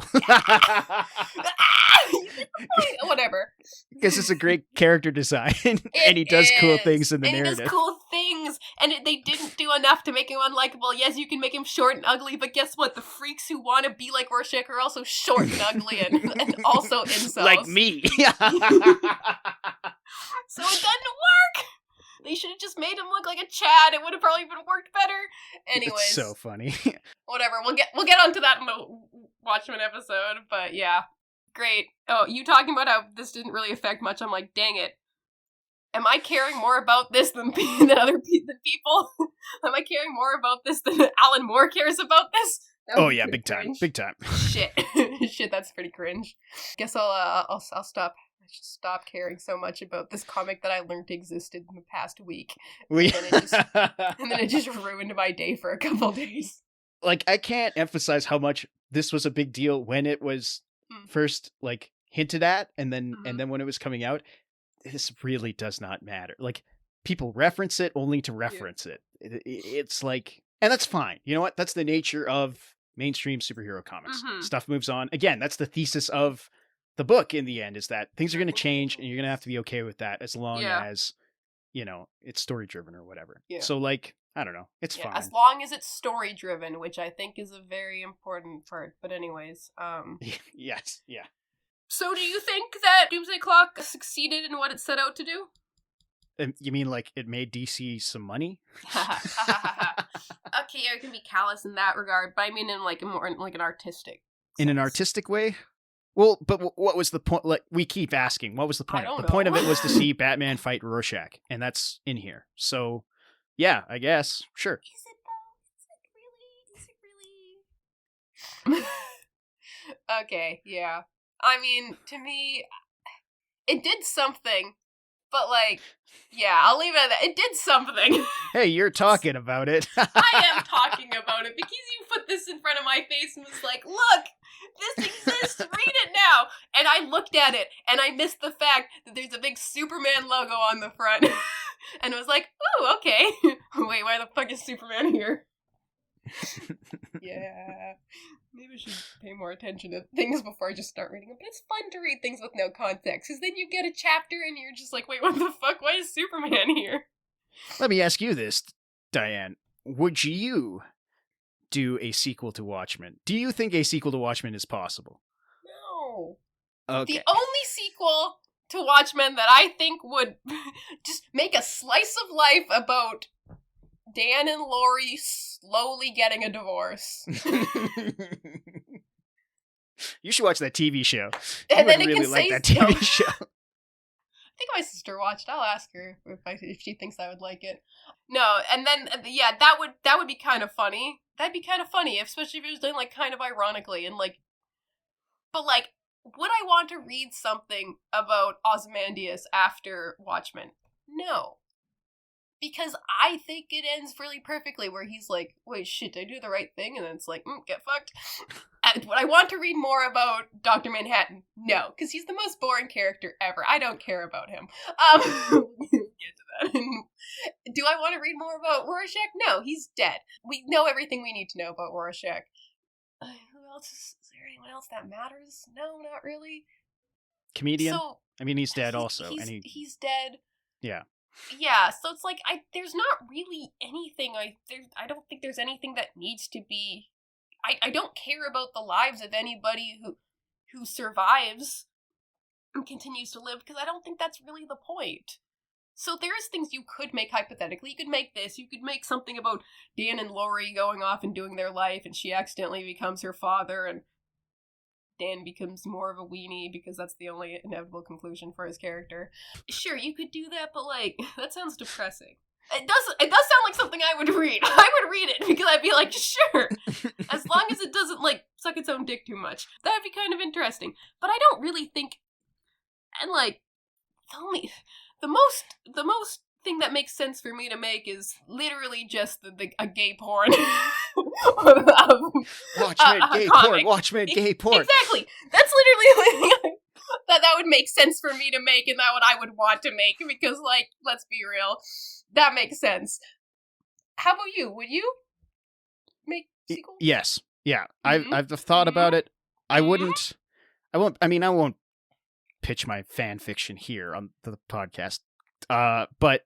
Whatever. Because it's a great character design, and he does cool things in the narrative. He does cool things, and they didn't do enough to make him unlikable. Yes, you can make him short and ugly, but guess what? The freaks who want to be like Rorschach are also short and ugly, and also incels. Like me. So it doesn't work! They should have just made him look like a Chad. It would have probably been worked better. Anyways. It's so funny. Whatever. We'll get onto that in the Watchmen episode, but yeah. Great. Oh, you talking about how this didn't really affect much. I'm like, dang it. Am I caring more about this than other people? Am I caring more about this than Alan Moore cares about this? Oh yeah, big time. Cringe. Big time. Shit, that's pretty cringe. Guess I'll stop. I should stop caring so much about this comic that I learned existed in the past week. And then it just ruined my day for a couple days. Like, I can't emphasize how much this was a big deal when it was first, like, hinted at, and then when it was coming out. This really does not matter. Like, people reference it only to reference it. It's like, and that's fine. You know what? That's the nature of mainstream superhero comics. Stuff moves on. Again, that's the thesis of the book in the end, is that things are going to change, and you're going to have to be okay with that as long as, you know, it's story driven or whatever. Yeah. So, like, I don't know. It's fine. As long as it's story driven, which I think is a very important part. But anyways, yes, yeah. So do you think that Doomsday Clock succeeded in what it set out to do? You mean like it made DC some money? Okay, I can be callous in that regard, but I mean in like a more like an artistic sense. In an artistic way? Well, but what was the point? Like, we keep asking, what was the point? The point of it was to see Batman fight Rorschach, and that's in here. So, yeah, I guess. Sure. Is it though? Is it really? Okay, yeah. I mean, to me, it did something, but like, yeah, I'll leave it at that. It did something. Hey, you're talking about it. I am talking about it because you put this in front of my face and was like, look, this exists, read it now. And I looked at it, and I missed the fact that there's a big Superman logo on the front. And I was like, oh, okay. Wait, why the fuck is Superman here? Yeah. Maybe I should pay more attention to things before I just start reading them. But it's fun to read things with no context, because then you get a chapter and you're just like, wait, what the fuck? Why is Superman here? Let me ask you this, Diane. Would you do a sequel to Watchmen? Do you think a sequel to Watchmen is possible? No. Okay. The only sequel to Watchmen that I think would just make a slice of life about Dan and Lori slowly getting a divorce. You should watch that TV show. And then would it really can like say that TV show. I think my sister watched. I'll ask her if she thinks I would like it. No, and then yeah, that would be kind of funny. That'd be kind of funny, especially if it was done like kind of ironically and like. But like, would I want to read something about Ozymandias after Watchmen? No. Because I think it ends really perfectly, where he's like, wait, shit, did I do the right thing? And then it's like, get fucked. And would I want to read more about Dr. Manhattan? No, because he's the most boring character ever. I don't care about him. Get to that. Do I want to read more about Rorschach? No, he's dead. We know everything we need to know about Rorschach. Who else? Is there anyone else that matters? No, not really. Comedian? So, I mean, he's dead also. He's dead. Yeah. Yeah, so it's like, there's not really anything, I don't think there's anything that needs to be, I don't care about the lives of anybody who survives and continues to live, because I don't think that's really the point. So there's things you could make hypothetically. You could make this, you could make something about Dan and Lori going off and doing their life, and she accidentally becomes her father, and Dan becomes more of a weenie because that's the only inevitable conclusion for his character. Sure, you could do that, but like, that sounds depressing. It does sound like something I would read. I would read it because I'd be like, sure, as long as it doesn't like suck its own dick too much. That'd be kind of interesting. But I don't really think, and like, the most thing that makes sense for me to make is literally just a gay porn. Watchmen, gay porn. Watchmen, gay porn. Exactly. That's literally that would make sense for me to make, and that what I would want to make, because, like, let's be real, that makes sense. How about you? Would you make sequels? Yes. Yeah. Mm-hmm. I've thought about it. I won't pitch my fan fiction here on the podcast. But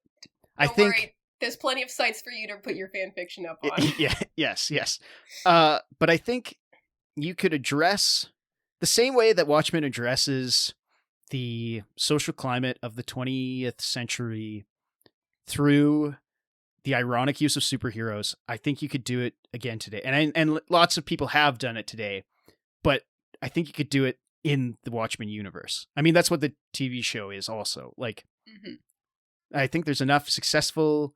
I think worry. There's plenty of sites for you to put your fan fiction up on. Yes. But I think you could address the same way that Watchmen addresses the social climate of the 20th century through the ironic use of superheroes. I think you could do it again today. And lots of people have done it today, but I think you could do it in the Watchmen universe. I mean, that's what the TV show is also. Like, I think there's enough successful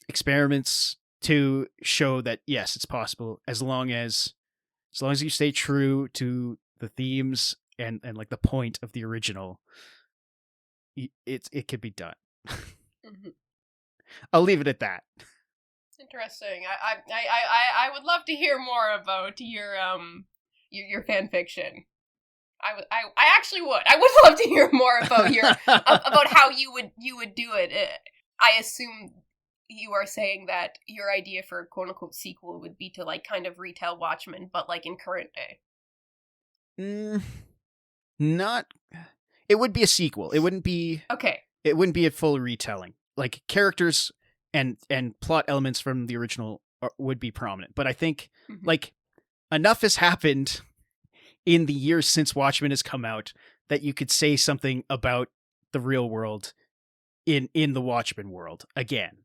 experiments to show that, yes, it's possible, as long as you stay true to the themes and like the point of the original. It could be done. I'll leave it at that. Interesting. I would love to hear more about your fan fiction. I actually would. I would love to hear more about about how you would do it. I assume you are saying that your idea for a quote unquote sequel would be to, like, kind of retell Watchmen, but, like, in current day. Not. It would be a sequel. It wouldn't be. Okay. It wouldn't be a full retelling. Like, characters and plot elements from the original would be prominent, but I think like enough has happened in the years since Watchmen has come out that you could say something about the real world in the Watchmen world again.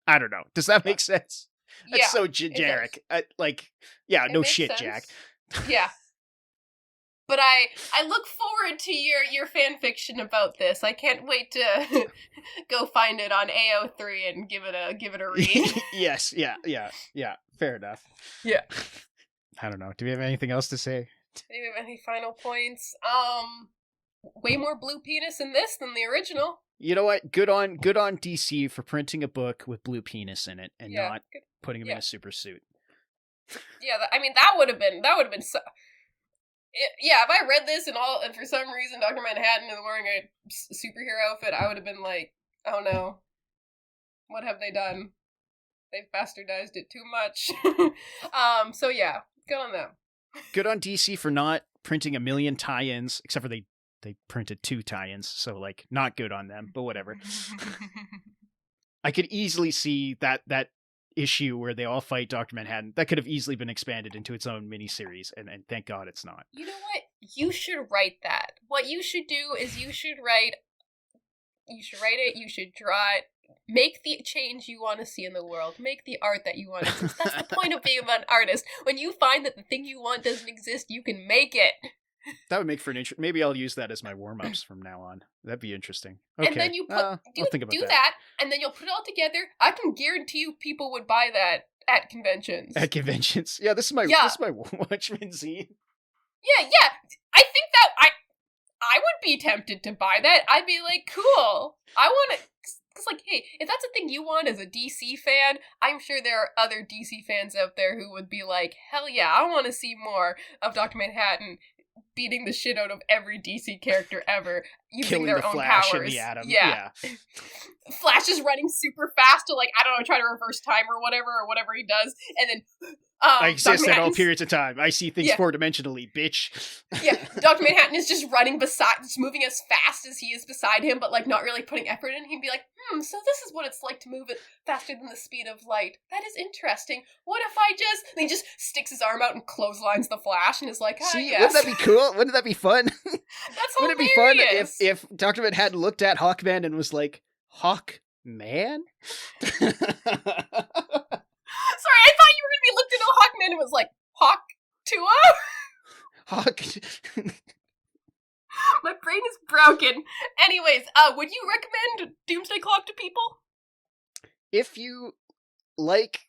I don't know. Does that make sense? That's so generic. No shit, sense. Jack. Yeah. But I look forward to your fan fiction about this. I can't wait to go find it on AO3 and give it a read. Yes, yeah. Fair enough. Yeah. I don't know. Do we have anything else to say? Do you have any final points? Way more blue penis in this than the original. You know what? Good on DC for printing a book with blue penis in it and not putting him in a super suit. Yeah, that would have been so. If I read this and for some reason Dr. Manhattan is wearing a superhero outfit, I would have been like, oh no, what have they done? They've bastardized it too much. So yeah, good on them. Good on DC for not printing 1 million tie-ins, except for they printed 2 tie-ins, so, like, not good on them, but whatever. I could easily see that issue where they all fight Dr. Manhattan, that could have easily been expanded into its own miniseries, and thank God it's not. You know what? You should write that. What you should do is you should write it, you should draw it, make the change you want to see in the world, make the art that you want to see. That's the point of being an artist. When you find that the thing you want doesn't exist, you can make it. That would make for an maybe I'll use that as my warm-ups from now on. That'd be interesting. Okay. And then you do that, and then you'll put it all together. I can guarantee you people would buy that at conventions. At conventions? Yeah, this is my Watchmen zine. Yeah. I think that I would be tempted to buy that. I'd be like, cool. I want it. Because, like, hey, if that's a thing you want as a DC fan, I'm sure there are other DC fans out there who would be like, hell yeah, I want to see more of Dr. Manhattan beating the shit out of every DC character ever, using killing their the own Flash powers. And the Atom. Yeah. Flash is running super fast to, like, I don't know, try to reverse time or whatever he does, and then I exist at all periods of time. I see things 4-dimensionally, bitch. Yeah, Dr. Manhattan is just just moving as fast as he is beside him, but, like, not really putting effort in. He'd be like, so this is what it's like to move it faster than the speed of light. That is interesting. What if I just... And he just sticks his arm out and clotheslines the Flash and is like, yes. Wouldn't that be cool? Wouldn't that be fun? That's Wouldn't it be fun if Dr. Manhattan looked at Hawkman and was like, Hawkman? Sorry, I thought you were going to be looked at Hawkman and was like, Hawk Tua? Hawk. My brain is broken. Anyways, would you recommend Doomsday Clock to people? If you like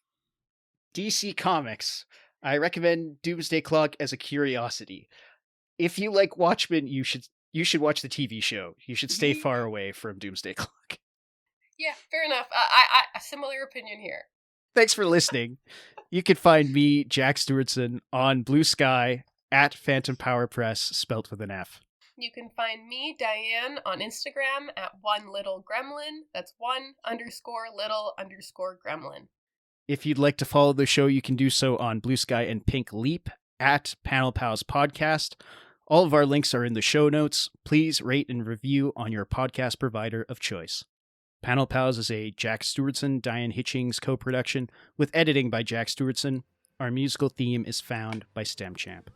DC Comics, I recommend Doomsday Clock as a curiosity. If you like Watchmen, you should watch the TV show. You should stay far away from Doomsday Clock. Yeah, fair enough. I similar opinion here. Thanks for listening. You can find me, Jack Stewartson, on Blue Sky at Phantom Power Press, spelt with an F. You can find me, Diane, on Instagram at @onelittlegremlin. That's _little_gremlin. If you'd like to follow the show, you can do so on Blue Sky and Pink Leap at Panel Pals Podcast. All of our links are in the show notes. Please rate and review on your podcast provider of choice. Panel Pals is a Jack Stewartson, Diane Hitchings co-production with editing by Jack Stewartson. Our musical theme is found by Stemchamp.